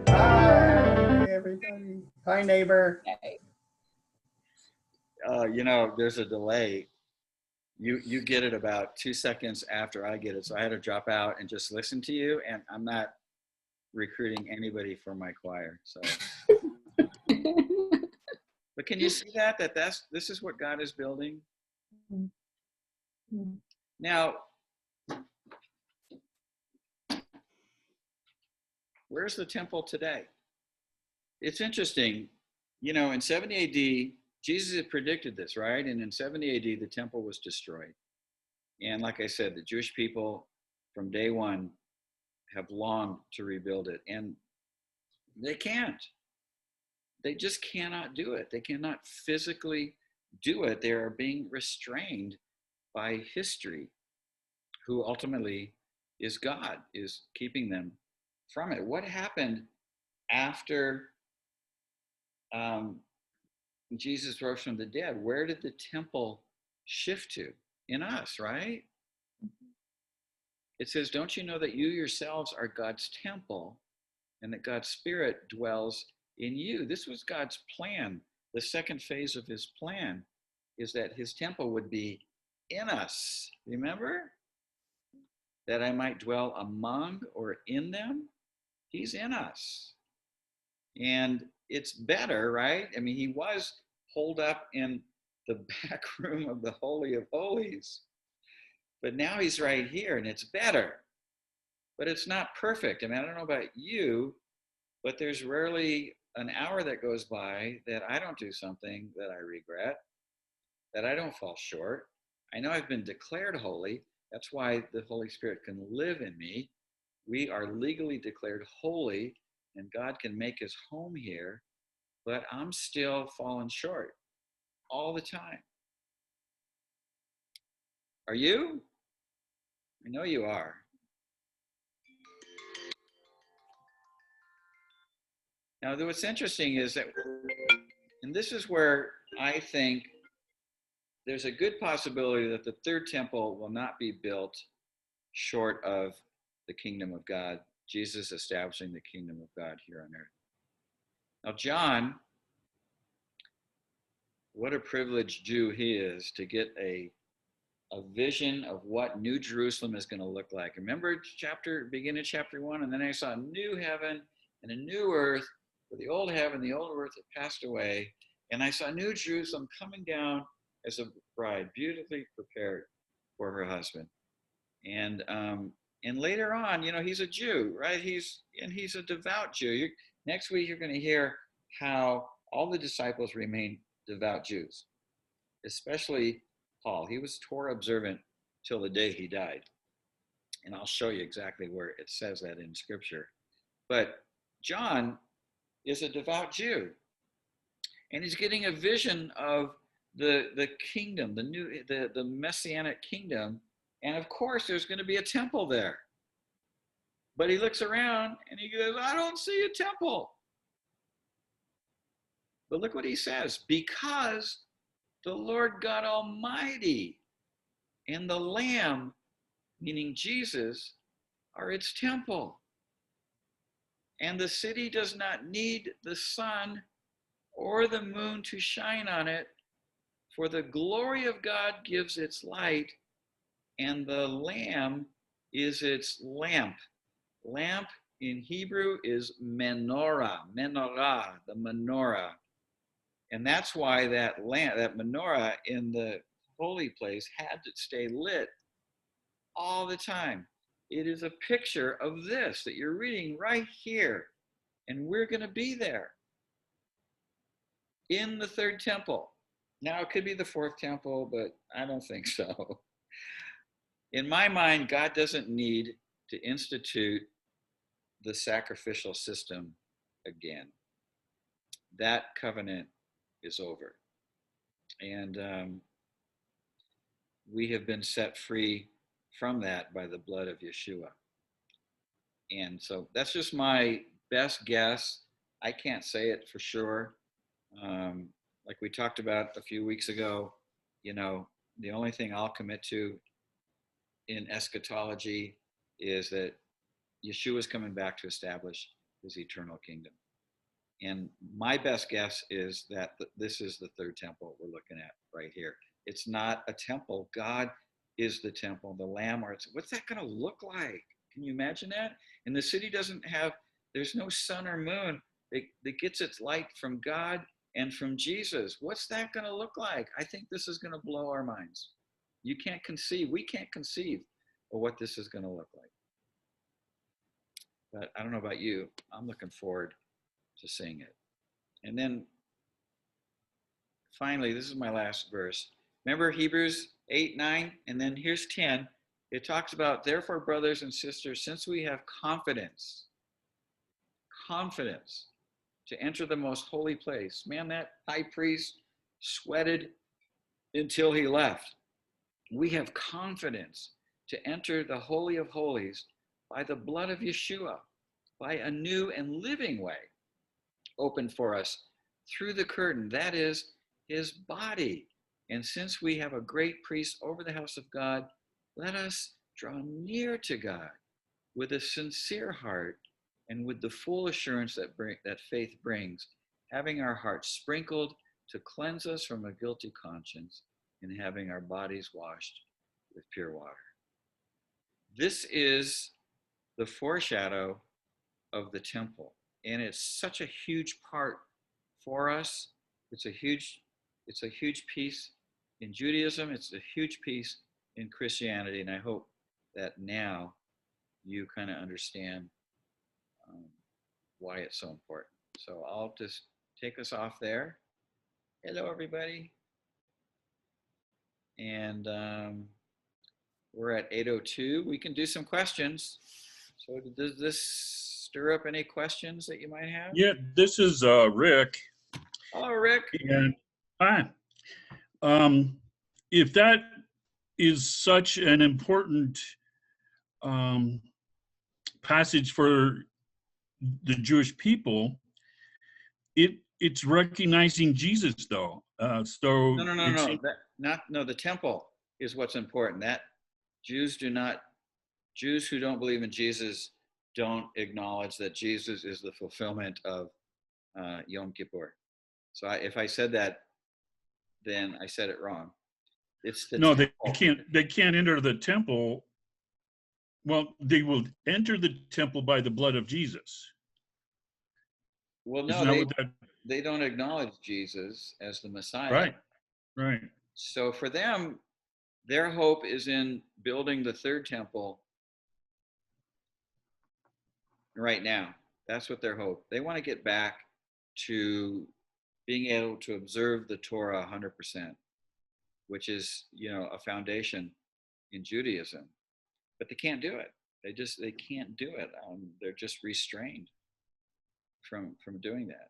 Hi, everybody. Hi, neighbor. you know, there's a delay. You get it about 2 seconds after I get it. So I had to drop out and just listen to you. And I'm not recruiting anybody for my choir. So, but can you see that this is what God is building? Now, where's the temple today? It's interesting. You know, in 70 AD, Jesus had predicted this, right? And in 70 AD, the temple was destroyed. And like I said, the Jewish people from day one have longed to rebuild it. And they can't. They just cannot do it. They cannot physically do it. They are being restrained by history, who ultimately is God, is keeping them from it. What happened after Jesus rose from the dead? Where did the temple shift to? In us, right? It says, don't you know that you yourselves are God's temple and that God's Spirit dwells in you? This was God's plan. The second phase of his plan is that his temple would be in us. Remember? That I might dwell among or in them. He's in us. And it's better, right? I mean, he was holed up in the back room of the Holy of Holies. But now he's right here, and it's better. But it's not perfect. I mean, I don't know about you, but there's rarely an hour that goes by that I don't do something that I regret, that I don't fall short. I know I've been declared holy. That's why the Holy Spirit can live in me. We are legally declared holy, and God can make his home here, but I'm still falling short all the time. Are you? I know you are. Now, what's interesting is that, and this is where I think there's a good possibility that the third temple will not be built short of the kingdom of God, Jesus establishing the kingdom of God here on earth. Now, John, what a privileged Jew he is to get a vision of what New Jerusalem is going to look like. Remember beginning of chapter 1, and then I saw a new heaven and a new earth, for the old heaven, the old earth had passed away, and I saw New Jerusalem coming down as a bride, beautifully prepared for her husband. And later on, you know, he's a Jew, right? He's a devout Jew. Next week, you're going to hear how all the disciples remained devout Jews, especially Paul. He was Torah observant till the day he died. And I'll show you exactly where it says that in Scripture. But John is a devout Jew. And he's getting a vision of the kingdom, the messianic kingdom. And of course, there's going to be a temple there. But he looks around and he goes, I don't see a temple. But look what he says, because the Lord God Almighty and the Lamb, meaning Jesus, are its temple. And the city does not need the sun or the moon to shine on it, for the glory of God gives its light, and the Lamb is its lamp. Lamp in Hebrew is menorah, the menorah. And that's why that lamp, that menorah in the holy place had to stay lit all the time. It is a picture of this that you're reading right here. And we're going to be there in the third temple. Now, it could be the fourth temple, but I don't think so. In my mind, God doesn't need to institute the sacrificial system again. That covenant is over. And we have been set free from that by the blood of Yeshua. And so that's just my best guess. I can't say it for sure. Like we talked about a few weeks ago, you know, the only thing I'll commit to in eschatology is that Yeshua is coming back to establish his eternal kingdom. And my best guess is that this is the third temple we're looking at right here. It's not a temple. God is the temple, the Lamb. What's that going to look like? Can you imagine that? And the city doesn't have, there's no sun or moon. It gets its light from God and from Jesus. What's that going to look like? I think this is going to blow our minds. You can't conceive. We can't conceive of what this is going to look like. But I don't know about you. I'm looking forward to seeing it. And then finally, this is my last verse. Remember Hebrews 8, 9, and then here's 10. It talks about, therefore, brothers and sisters, since we have confidence to enter the most holy place. Man, that high priest sweated until he left. We have confidence to enter the Holy of Holies by the blood of Yeshua, by a new and living way opened for us through the curtain, that is his body. And since we have a great priest over the house of God, let us draw near to God with a sincere heart and with the full assurance that faith brings, having our hearts sprinkled to cleanse us from a guilty conscience and having our bodies washed with pure water. This is the foreshadow of the temple, and it's such a huge part for us. It's a huge piece in Judaism. It's a huge piece in Christianity, and I hope that now you kind of understand why it's so important. So I'll just take us off there. Hello, everybody. And we're at 8:02. We can do some questions. So does this stir up any questions that you might have? Yeah, this is Rick. Hello, Rick. And hi. If that is such an important passage for the Jewish people, it's recognizing Jesus, though. So No. The temple is what's important. That Jews who don't believe in Jesus don't acknowledge that Jesus is the fulfillment of Yom Kippur. So if I said that, then I said it wrong. It's the no, temple. they can't enter the temple. Well, they will enter the temple by the blood of Jesus. Well, Isn't no, that they don't acknowledge Jesus as the Messiah. Right. So for them, their hope is in building the third temple right now. That's what their hope. They want to get back to being able to observe the Torah 100%, which is, a foundation in Judaism. But they can't do it. They can't do it. They're just restrained from doing that.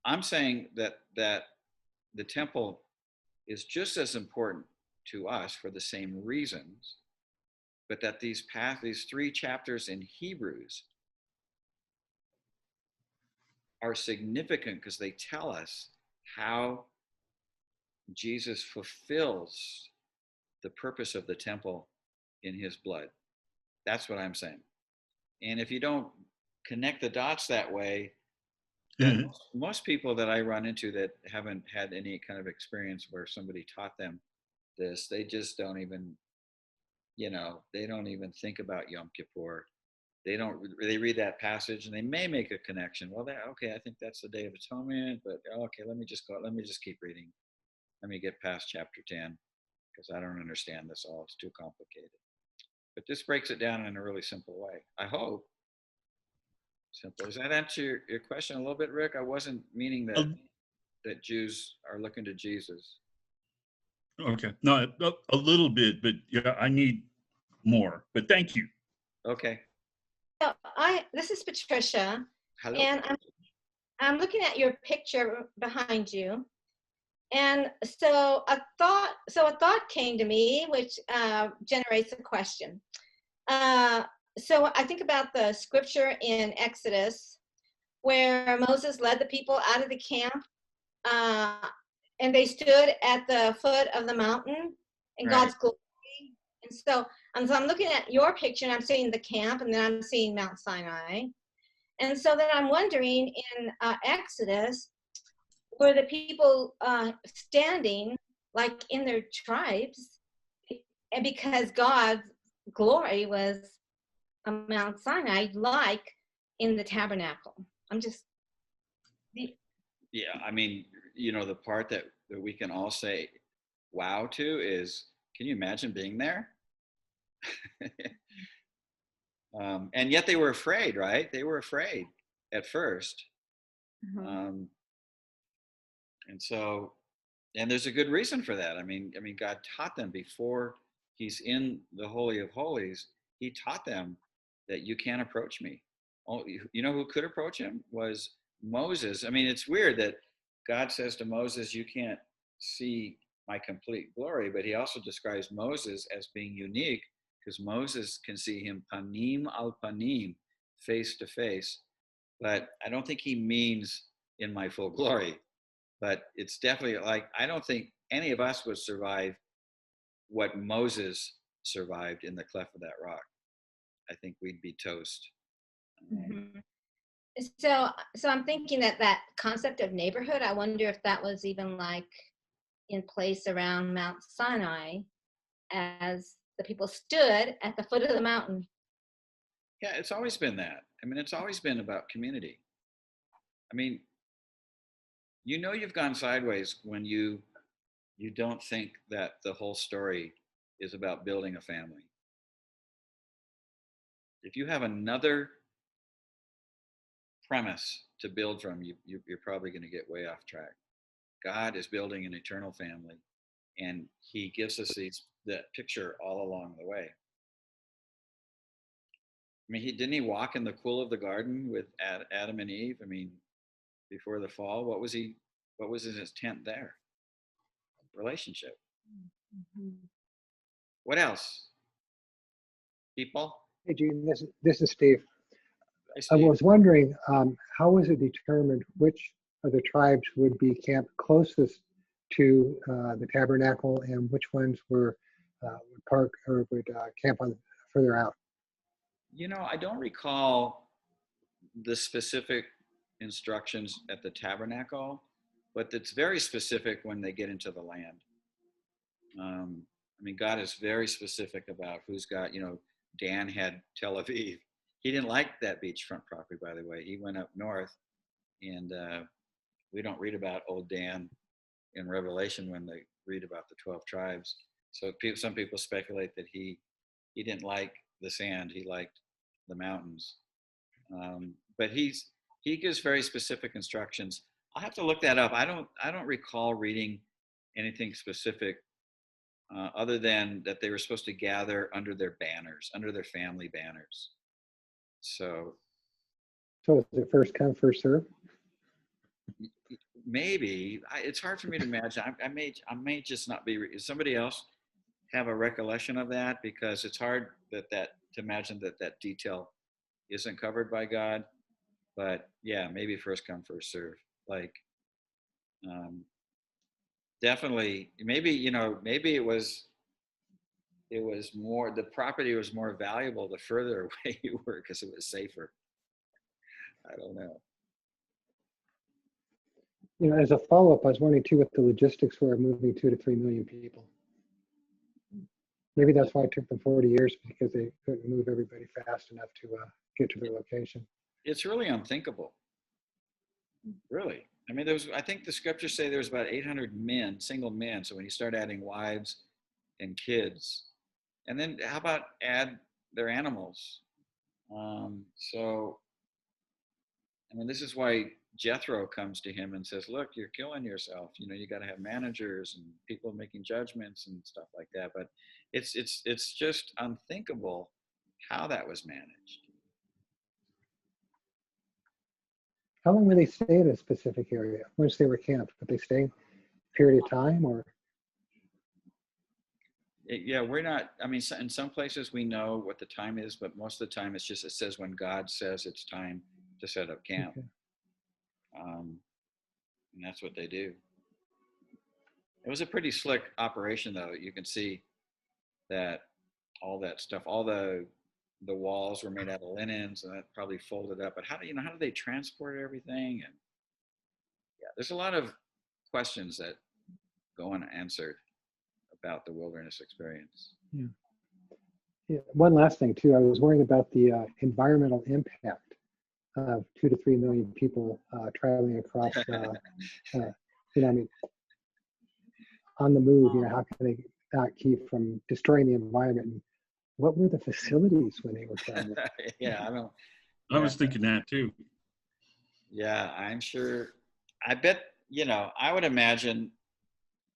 I'm saying that the temple is just as important to us for the same reasons, but that these 3 chapters in Hebrews are significant because they tell us how Jesus fulfills the purpose of the temple in his blood. That's what I'm saying. And if you don't connect the dots that way, Well, most people that I run into that haven't had any kind of experience where somebody taught them this, they just don't even, they don't even think about Yom Kippur. They don't. They read that passage and they may make a connection. Well, okay, I think that's the Day of Atonement, but okay, let me just go. Let me just keep reading. Let me get past chapter 10 because I don't understand this all. It's too complicated. But this breaks it down in a really simple way. I hope simple. Does that answer your question a little bit, Rick? I wasn't meaning Uh, that Jews are looking to Jesus. Okay, no, a little bit, but yeah, I need more. But thank you. Okay. So this is Patricia, Hello. and I'm looking at your picture behind you, and so a thought came to me, which generates a question. So I think about the scripture in Exodus where Moses led the people out of the camp, and they stood at the foot of the mountain in Right. God's glory. And so I'm looking at your picture, and I'm seeing the camp, and then I'm seeing Mount Sinai. And so then I'm wondering, in Exodus, were the people standing like in their tribes, and because God's glory was on Mount Sinai, like in the tabernacle? I'm just. Yeah, I mean, the part that we can all say wow to is, can you imagine being there? And yet they were afraid, right? They were afraid at first. Um, and there's a good reason for that. I mean, God taught them before he's in the Holy of Holies, he taught them that you can't approach me. Oh, you know who could approach him was Moses. I mean, it's weird that God says to Moses, you can't see my complete glory, but he also describes Moses as being unique because Moses can see him panim al panim, face to face. But I don't think he means in my full glory. But it's definitely like, I don't think any of us would survive what Moses survived in the cleft of that rock. I think we'd be toast. So I'm thinking that concept of neighborhood, I wonder if that was even like in place around Mount Sinai as the people stood at the foot of the mountain. Yeah, it's always been that. I mean, it's always been about community. I mean, you've gone sideways when you don't think that the whole story is about building a family. If you have another premise to build from, you're probably going to get way off track. God is building an eternal family, and he gives us that picture all along the way. I mean, didn't he walk in the cool of the garden with Adam and Eve? I mean, before the fall, what was in his tent there? Relationship. What else? People? Hey, Gene, this is Steve. Hey, I Steve. was wondering, how was it determined which of the tribes would be camped closest to the tabernacle and which ones would park or would camp on further out? I don't recall the specific instructions at the tabernacle, but it's very specific when they get into the land. I mean, God is very specific about who's got, Dan had Tel Aviv. He didn't like that beachfront property, by the way. He went up north, and we don't read about old Dan in Revelation when they read about the 12 tribes. So some people speculate that he didn't like the sand. He liked the mountains. But he gives very specific instructions. I'll have to look that up. I don't recall reading anything specific other than that they were supposed to gather under their banners, under their family banners. So is it first come, first serve? maybe it's hard for me to imagine. I may just not be. Does somebody else have a recollection of that? Because it's hard to imagine that detail isn't covered by God. But yeah, maybe first come, first serve. Like, definitely, maybe it was more, the property was more valuable the further away you were because it was safer. I don't know. As a follow-up, I was wondering too what the logistics were of moving 2 to 3 million people. Maybe that's why it took them 40 years, because they couldn't move everybody fast enough to get to their location. It's really unthinkable. Really. I mean, I think the scriptures say there's about 800 men, single men. So when you start adding wives and kids, and then how about add their animals? So, I mean, this is why Jethro comes to him and says, look, you're killing yourself. You got to have managers and people making judgments and stuff like that. But it's just unthinkable how that was managed. How long would they stay in a specific area once they were camped? Would they stay a period of time, or? Yeah, we're not, I mean, in some places we know what the time is, but most of the time it says when God says it's time to set up camp. Okay. And that's what they do. It was a pretty slick operation, though. You can see that all that stuff, all the walls were made out of linens, and that probably folded up. But how do they transport everything? And yeah, there's a lot of questions that go unanswered about the wilderness experience. Yeah. Yeah. One last thing too, I was worrying about the environmental impact of 2 to 3 million people traveling across. I mean, on the move. How can they not keep from destroying the environment? And what were the facilities when they were traveling? Yeah, I don't. I was thinking that too. Yeah, I'm sure. I bet, I would imagine,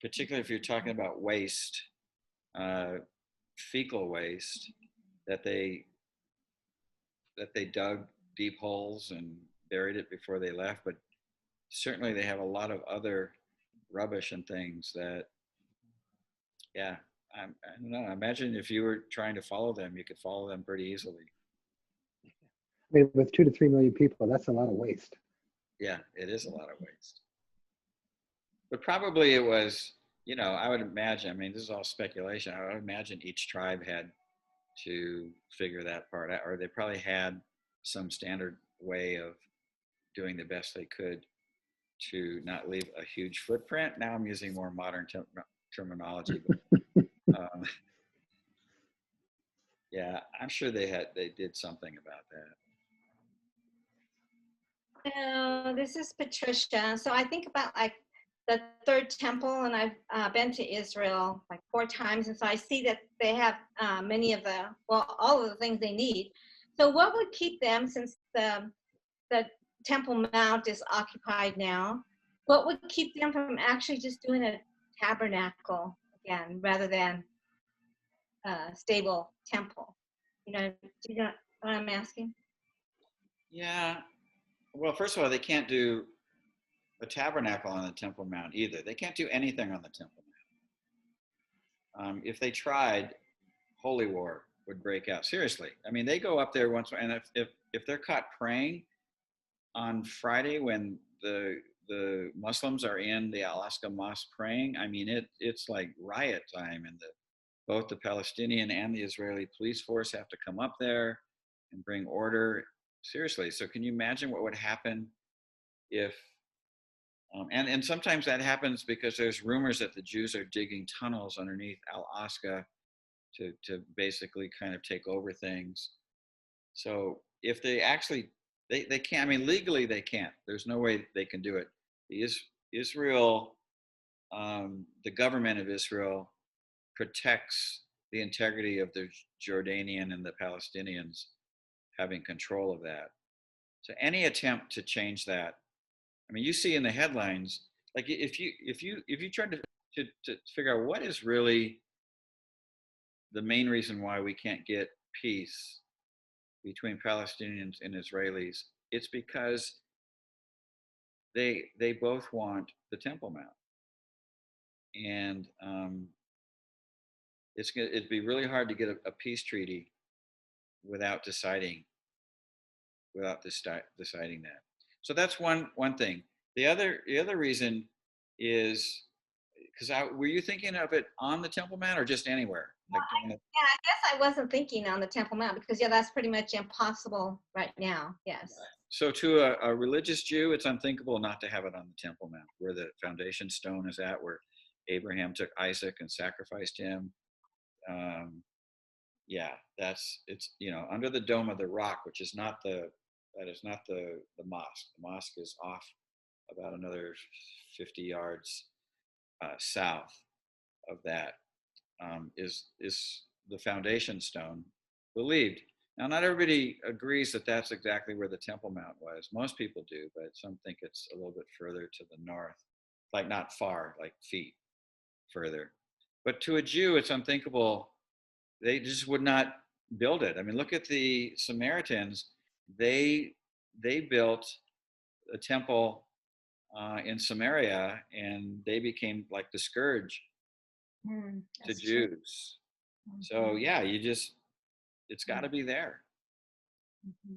particularly if you're talking about waste, fecal waste, that they dug deep holes and buried it before they left. But certainly they have a lot of other rubbish and things that, yeah, I don't know. Imagine if you were trying to follow them, you could follow them pretty easily. I mean, with 2 to 3 million people, that's a lot of waste. Yeah, it is a lot of waste. But probably it was, I would imagine, I mean, this is all speculation. I would imagine each tribe had to figure that part out, or they probably had some standard way of doing the best they could to not leave a huge footprint. Now I'm using more modern terminology. But, yeah, I'm sure they did something about that. Hello, this is Patricia. So I think about like the third temple, and I've been to Israel like 4 times, and so I see that they have all of the things they need. So what would keep them, since the Temple Mount is occupied now, what would keep them from actually just doing a tabernacle again rather than a stable temple? Do you know what I'm asking? Yeah. Well, first of all, they can't do a tabernacle on the Temple Mount either. They can't do anything on the Temple Mount. If they tried, holy war would break out. Seriously. I mean, they go up there once, and if they're caught praying on Friday when the Muslims are in the Alaska Mosque praying, I mean, it's like riot time, and both the Palestinian and the Israeli police force have to come up there and bring order. Seriously. So can you imagine what would happen if, and sometimes that happens because there's rumors that the Jews are digging tunnels underneath Alaska to basically kind of take over things. So if they actually, they can't, I mean, legally they can't. There's no way they can do it. Israel, the government of Israel protects the integrity of the Jordanian and the Palestinians having control of that. So any attempt to change that, I mean, you see in the headlines, like if you try to figure out what is really the main reason why we can't get peace between Palestinians and Israelis, it's because they both want the Temple Mount, and it'd be really hard to get a peace treaty without deciding that. So that's one thing. The other reason is because were you thinking of it on the Temple Mount or just anywhere? like doing it. Yeah, I guess I wasn't thinking on the Temple Mount because yeah, that's pretty much impossible right now. Yes. So to a religious Jew, it's unthinkable not to have it on the Temple Mount, where the foundation stone is at, where Abraham took Isaac and sacrificed him. Um, yeah, it's under the dome of the rock, which is not that is not the mosque. The mosque is off about another 50 yards south of that. Is the foundation stone believed. Now, not everybody agrees that that's exactly where the Temple Mount was. Most people do, but some think it's a little bit further to the north, like not far, like feet further. But to a Jew, it's unthinkable. They just would not build it. I mean, look at the Samaritans. They built a temple in Samaria, and they became like the scourge to That's true. Jews. So yeah, it's got to be there. Mhm.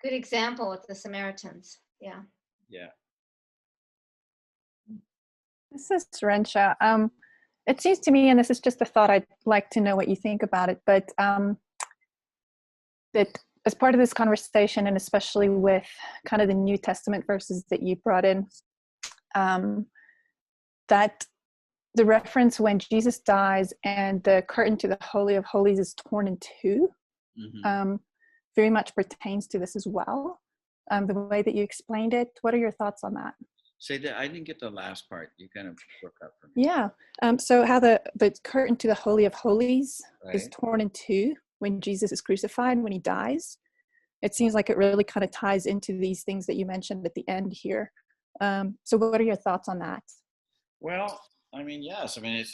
Good example with the Samaritans. Yeah. Yeah. This is Rensha. It seems to me, and this is just a thought, I'd like to know what you think about it, but that as part of this conversation, and especially with kind of the New Testament verses that you brought in, that the reference when Jesus dies and the curtain to the Holy of Holies is torn in two, very much pertains to this as well. The way that you explained it, what are your thoughts on that? Say that I didn't get the last part. You kind of broke up for me. Yeah. So how the curtain to the Holy of Holies is Right. torn in two when Jesus is crucified, when he dies. It seems like it really kind of ties into these things that you mentioned at the end here. So what are your thoughts on that? Well, I mean, yes. I mean,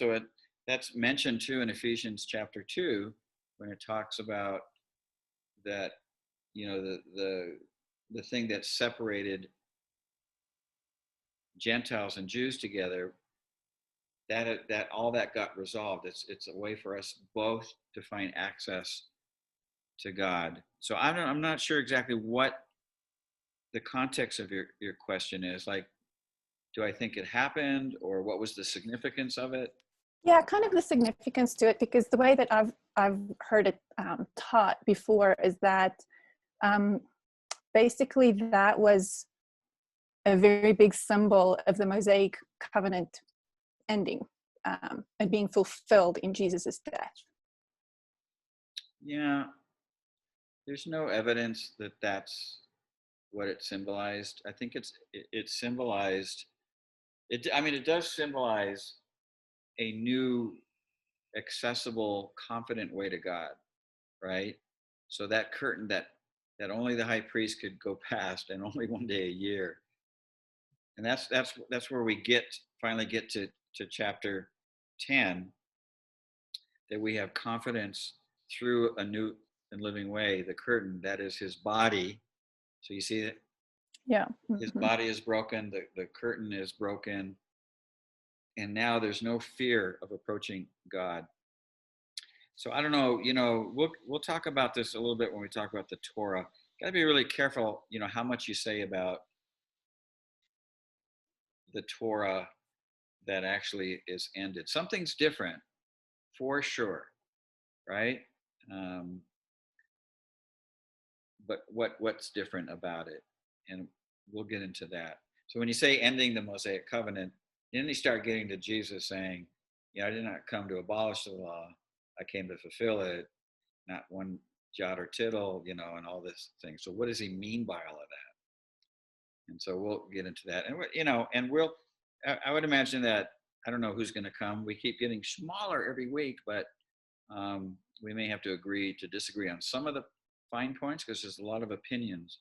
that's mentioned too in Ephesians chapter 2 when it talks about that, the thing that separated Gentiles and Jews together, that all that got resolved. It's a way for us both to find access to God. So I'm not sure exactly what the context of your question is. Like, do I think it happened, or what was the significance of it? Yeah, kind of the significance to it, because the way that I've heard it taught before is that basically that was a very big symbol of the Mosaic covenant ending and being fulfilled in Jesus's death. Yeah, there's no evidence that that's what it symbolized. I think it symbolized it. I mean, it does symbolize a new, accessible, confident way to God, right? So that curtain that only the high priest could go past, and only one day a year, and that's where we finally get to chapter 10, that we have confidence through a new and living way. The curtain, that is his body. So you see that Yeah. his body is broken, the curtain is broken, and now there's no fear of approaching God. So I don't know, we'll talk about this a little bit when we talk about the Torah. Got to be really careful, how much you say about the Torah that actually is ended. Something's different, for sure, right? But what's different about it? And we'll get into that. So when you say ending the Mosaic covenant, then you start getting to Jesus saying, I did not come to abolish the law. I came to fulfill it, not one jot or tittle, and all this thing. So what does he mean by all of that? And so we'll get into that. And, I would imagine that, I don't know who's going to come. We keep getting smaller every week, but we may have to agree to disagree on some of the fine points, because there's a lot of opinions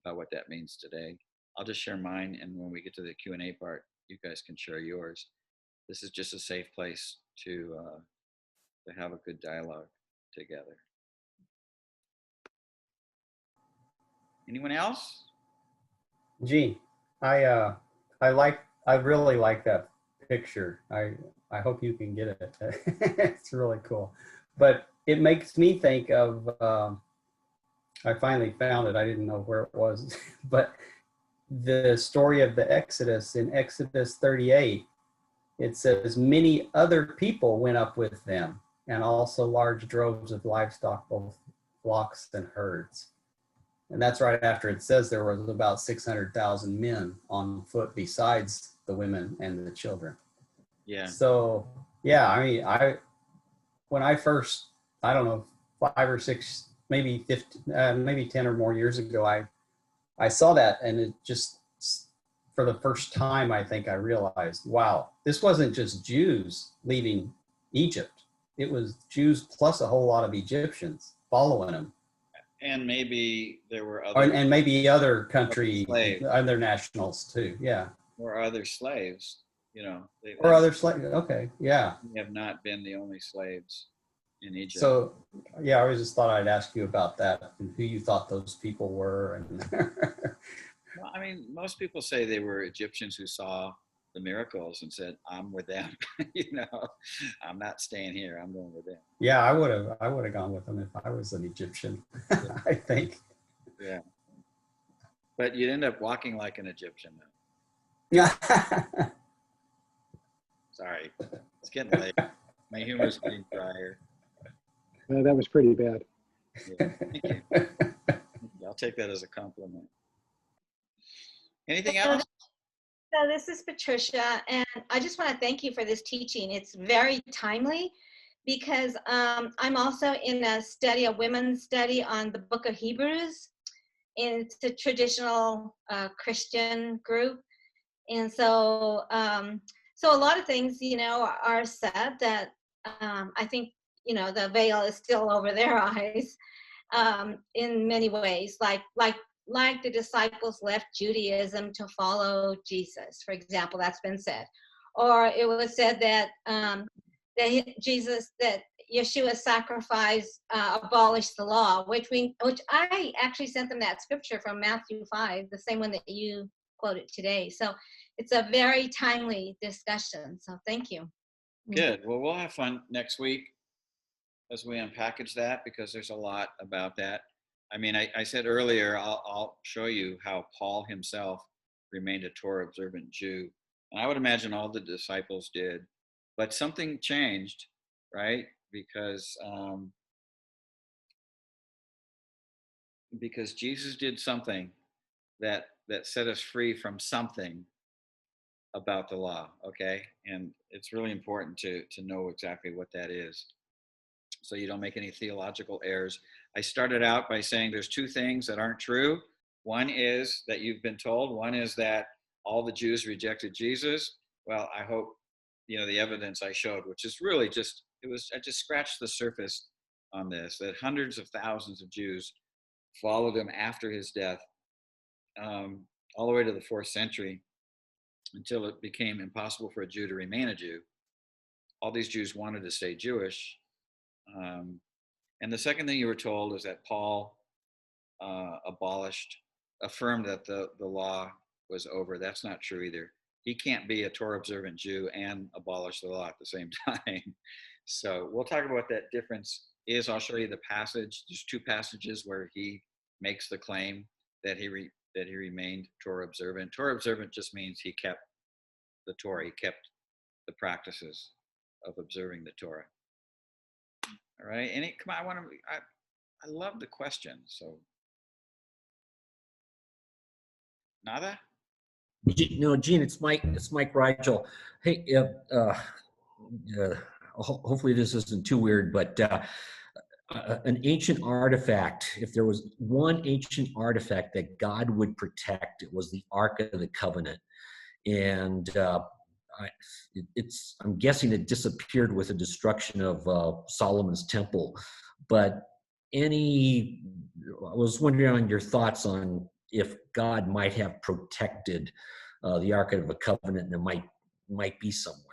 about what that means today. I'll just share mine, and when we get to the Q&A part, you guys can share yours. This is just a safe place to have a good dialogue together. Anyone else? Gee, I really like that picture. I hope you can get it. It's really cool. But it makes me think of, I finally found it. I didn't know where it was, but the story of the Exodus in Exodus 38, it says, many other people went up with them, and also large droves of livestock, both flocks and herds. And that's right after it says there was about 600,000 men on foot besides the women and the children. Yeah. So, yeah, I mean, when I first, I don't know, 5 or 6, maybe 15, maybe 10 or more years ago, I saw that, and it just, for the first time, I think I realized, wow, this wasn't just Jews leaving Egypt. It was Jews plus a whole lot of Egyptians following them. And maybe there were other, And maybe other country, slaves. other nationals too, yeah. Or other slaves, you know. Or other slaves, okay, yeah. They have not been the only slaves in Egypt. So, yeah, I always just thought I'd ask you about that and who you thought those people were. And Well, I mean, most people say they were Egyptians who saw the miracles and said, "I'm with them." You know, I'm not staying here. I'm going with them. yeah, I would have gone with them if I was an Egyptian, I think. Yeah. But you'd end up walking like an Egyptian, though. Yeah. Sorry, it's getting late. My humor's getting drier. That was pretty bad. Yeah. Thank you. I'll take that as a compliment. Anything else? So this is Patricia, and I just want to thank you for this teaching. It's very timely because I'm also in a study, a women's study on the book of Hebrews. And it's a traditional Christian group. And so, so a lot of things, you know, are said that I think, you know, the veil is still over their eyes in many ways, like the disciples left Judaism to follow Jesus, for example, that's been said. Or it was said that that Yeshua's sacrifice abolished the law, which I actually sent them that scripture from Matthew 5, the same one that you quoted today. So it's a very timely discussion. So thank you. Good. Well, we'll have fun next week as we unpackage that, because there's a lot about that. I mean, I said earlier, I'll show you how Paul himself remained a Torah observant Jew. And I would imagine all the disciples did, but something changed, right? Because Jesus did something that set us free from something about the law, okay? And it's really important to know exactly what that is, so you don't make any theological errors. I started out by saying there's two things that aren't true. One is that you've been told. One is that all the Jews rejected Jesus. Well, I hope, you know, the evidence I showed, which is really just, I just scratched the surface on this, that hundreds of thousands of Jews followed him after his death, all the way to the 4th century, until it became impossible for a Jew to remain a Jew. All these Jews wanted to stay Jewish. And the second thing you were told is that Paul affirmed that the law was over. That's not true either. He can't be a Torah observant Jew and abolish the law at the same time. So we'll talk about what that difference is. I'll show you the passage. There's 2 passages where he makes the claim that he remained Torah observant. Torah observant just means he kept the Torah. He kept the practices of observing the Torah. All right. Come on, I love the question. So, nada? No, Gene, it's Mike Rigel. Hey, hopefully this isn't too weird, but an ancient artifact, if there was one ancient artifact that God would protect, it was the Ark of the Covenant. And I'm guessing it disappeared with the destruction of Solomon's temple. But I was wondering on your thoughts on if God might have protected the Ark of the Covenant, and it might be somewhere,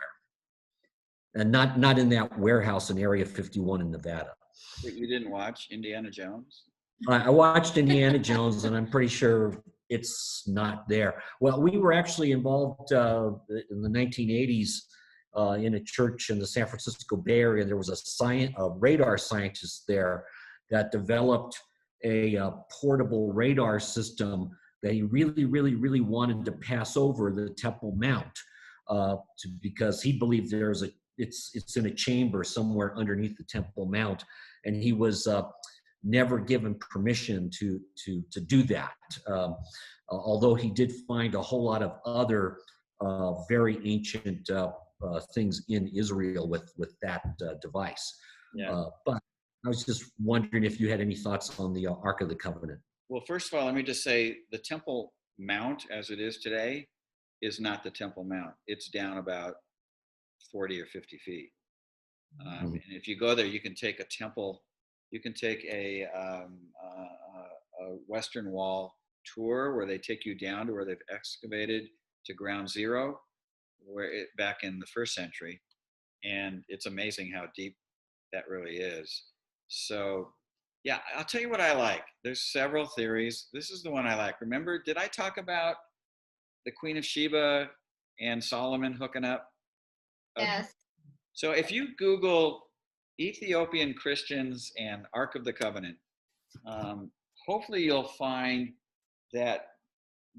and not in that warehouse in Area 51 in Nevada. You didn't watch Indiana Jones? I watched Indiana Jones, and I'm pretty sure it's not there. Well, we were actually involved in the 1980s in a church in the San Francisco Bay Area. There was a radar scientist there that developed a portable radar system that he really, really, really wanted to pass over the Temple Mount. because he believed it's in a chamber somewhere underneath the Temple Mount, and he was never given permission to do that. Although he did find a whole lot of other very ancient things in Israel with that device. Yeah. But I was just wondering if you had any thoughts on the Ark of the Covenant. Well, first of all, let me just say the Temple Mount as it is today is not the Temple Mount. It's down about 40 or 50 feet. And if you go there, you can take a temple, you can take a Western Wall tour where they take you down to where they've excavated to ground zero, back in the 1st century. And it's amazing how deep that really is. So yeah, I'll tell you what I like. There's several theories. This is the one I like. Remember, did I talk about the Queen of Sheba and Solomon hooking up? Yes. So if you Google Ethiopian Christians and Ark of the Covenant, hopefully you'll find that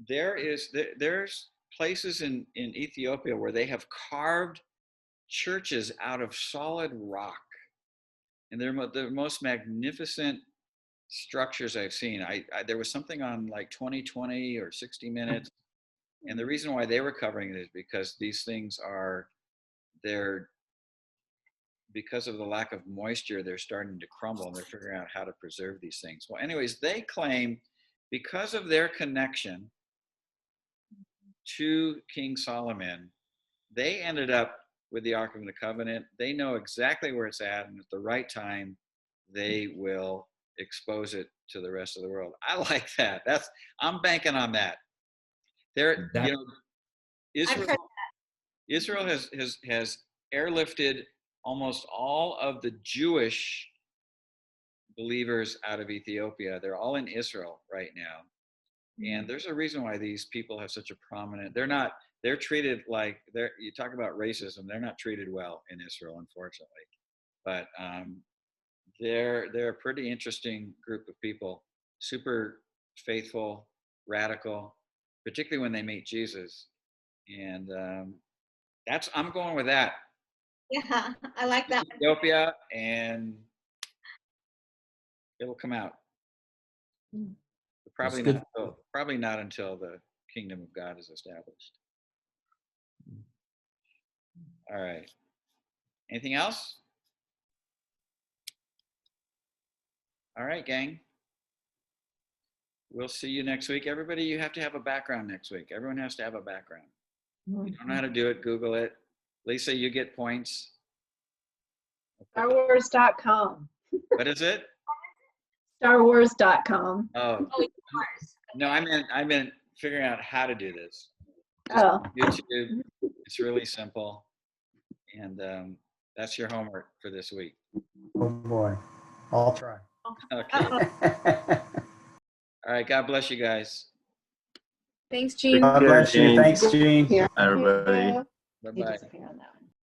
there's places in Ethiopia where they have carved churches out of solid rock. And they're the most magnificent structures I've seen. There was something on like 2020 or 60 Minutes. And the reason why they were covering it is because these things because of the lack of moisture, they're starting to crumble, and they're figuring out how to preserve these things. Well, anyways, they claim because of their connection to King Solomon, they ended up with the Ark of the Covenant. They know exactly where it's at, and at the right time, they will expose it to the rest of the world. I like that. I'm banking on that. Israel has airlifted almost all of the Jewish believers out of Ethiopia. They're all in Israel right now. And there's a reason why these people have such a prominent, they're treated like, you talk about racism, they're not treated well in Israel, unfortunately. But they're a pretty interesting group of people, super faithful, radical, particularly when they meet Jesus. And I'm going with that. Yeah, I like that. Ethiopia, and it'll come out. Probably not until the kingdom of God is established. All right. Anything else? All right, gang. We'll see you next week. Everybody, you have to have a background next week. Everyone has to have a background. If you don't know how to do it, Google it. Lisa, you get points. StarWars.com. What is it? StarWars.com. Oh, no, I meant figuring out how to do this. Oh. YouTube. It's really simple. And that's your homework for this week. Oh boy, I'll try. Okay. All right. God bless you guys. Thanks, Gene. God bless you. Gene. Thanks, Gene. Here. Everybody. Bye-bye. You disappear on that one.